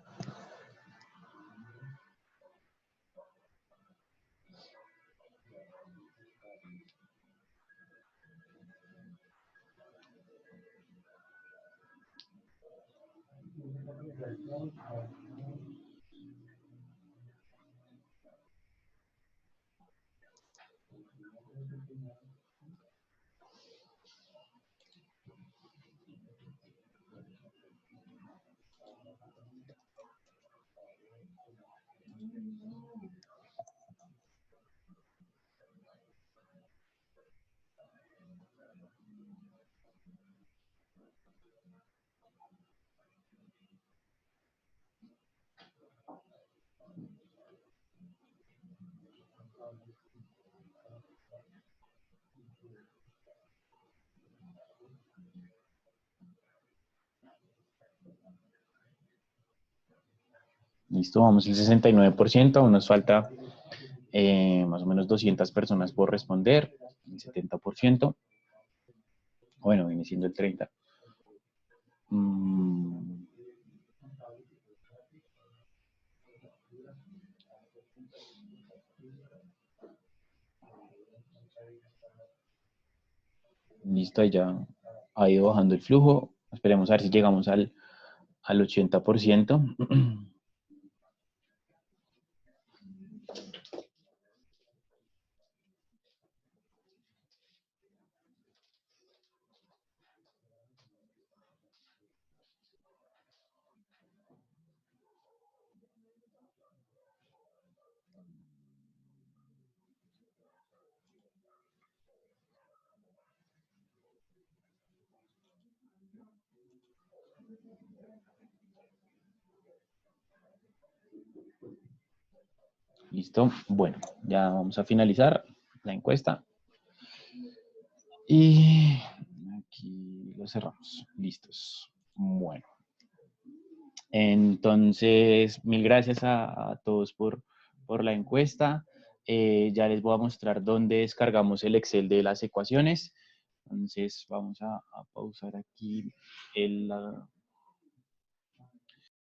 Listo, vamos el 69%, aún nos falta más o menos 200 personas por responder, el 70%. Bueno, viene siendo el 30%. Listo, ahí ya ha ido bajando el flujo. Esperemos a ver si llegamos al 80%. Listo. Bueno, ya vamos a finalizar la encuesta. Y aquí lo cerramos. Listos. Bueno. Entonces, mil gracias a todos por la encuesta. Ya les voy a mostrar dónde descargamos el Excel de las ecuaciones. Entonces, vamos a pausar aquí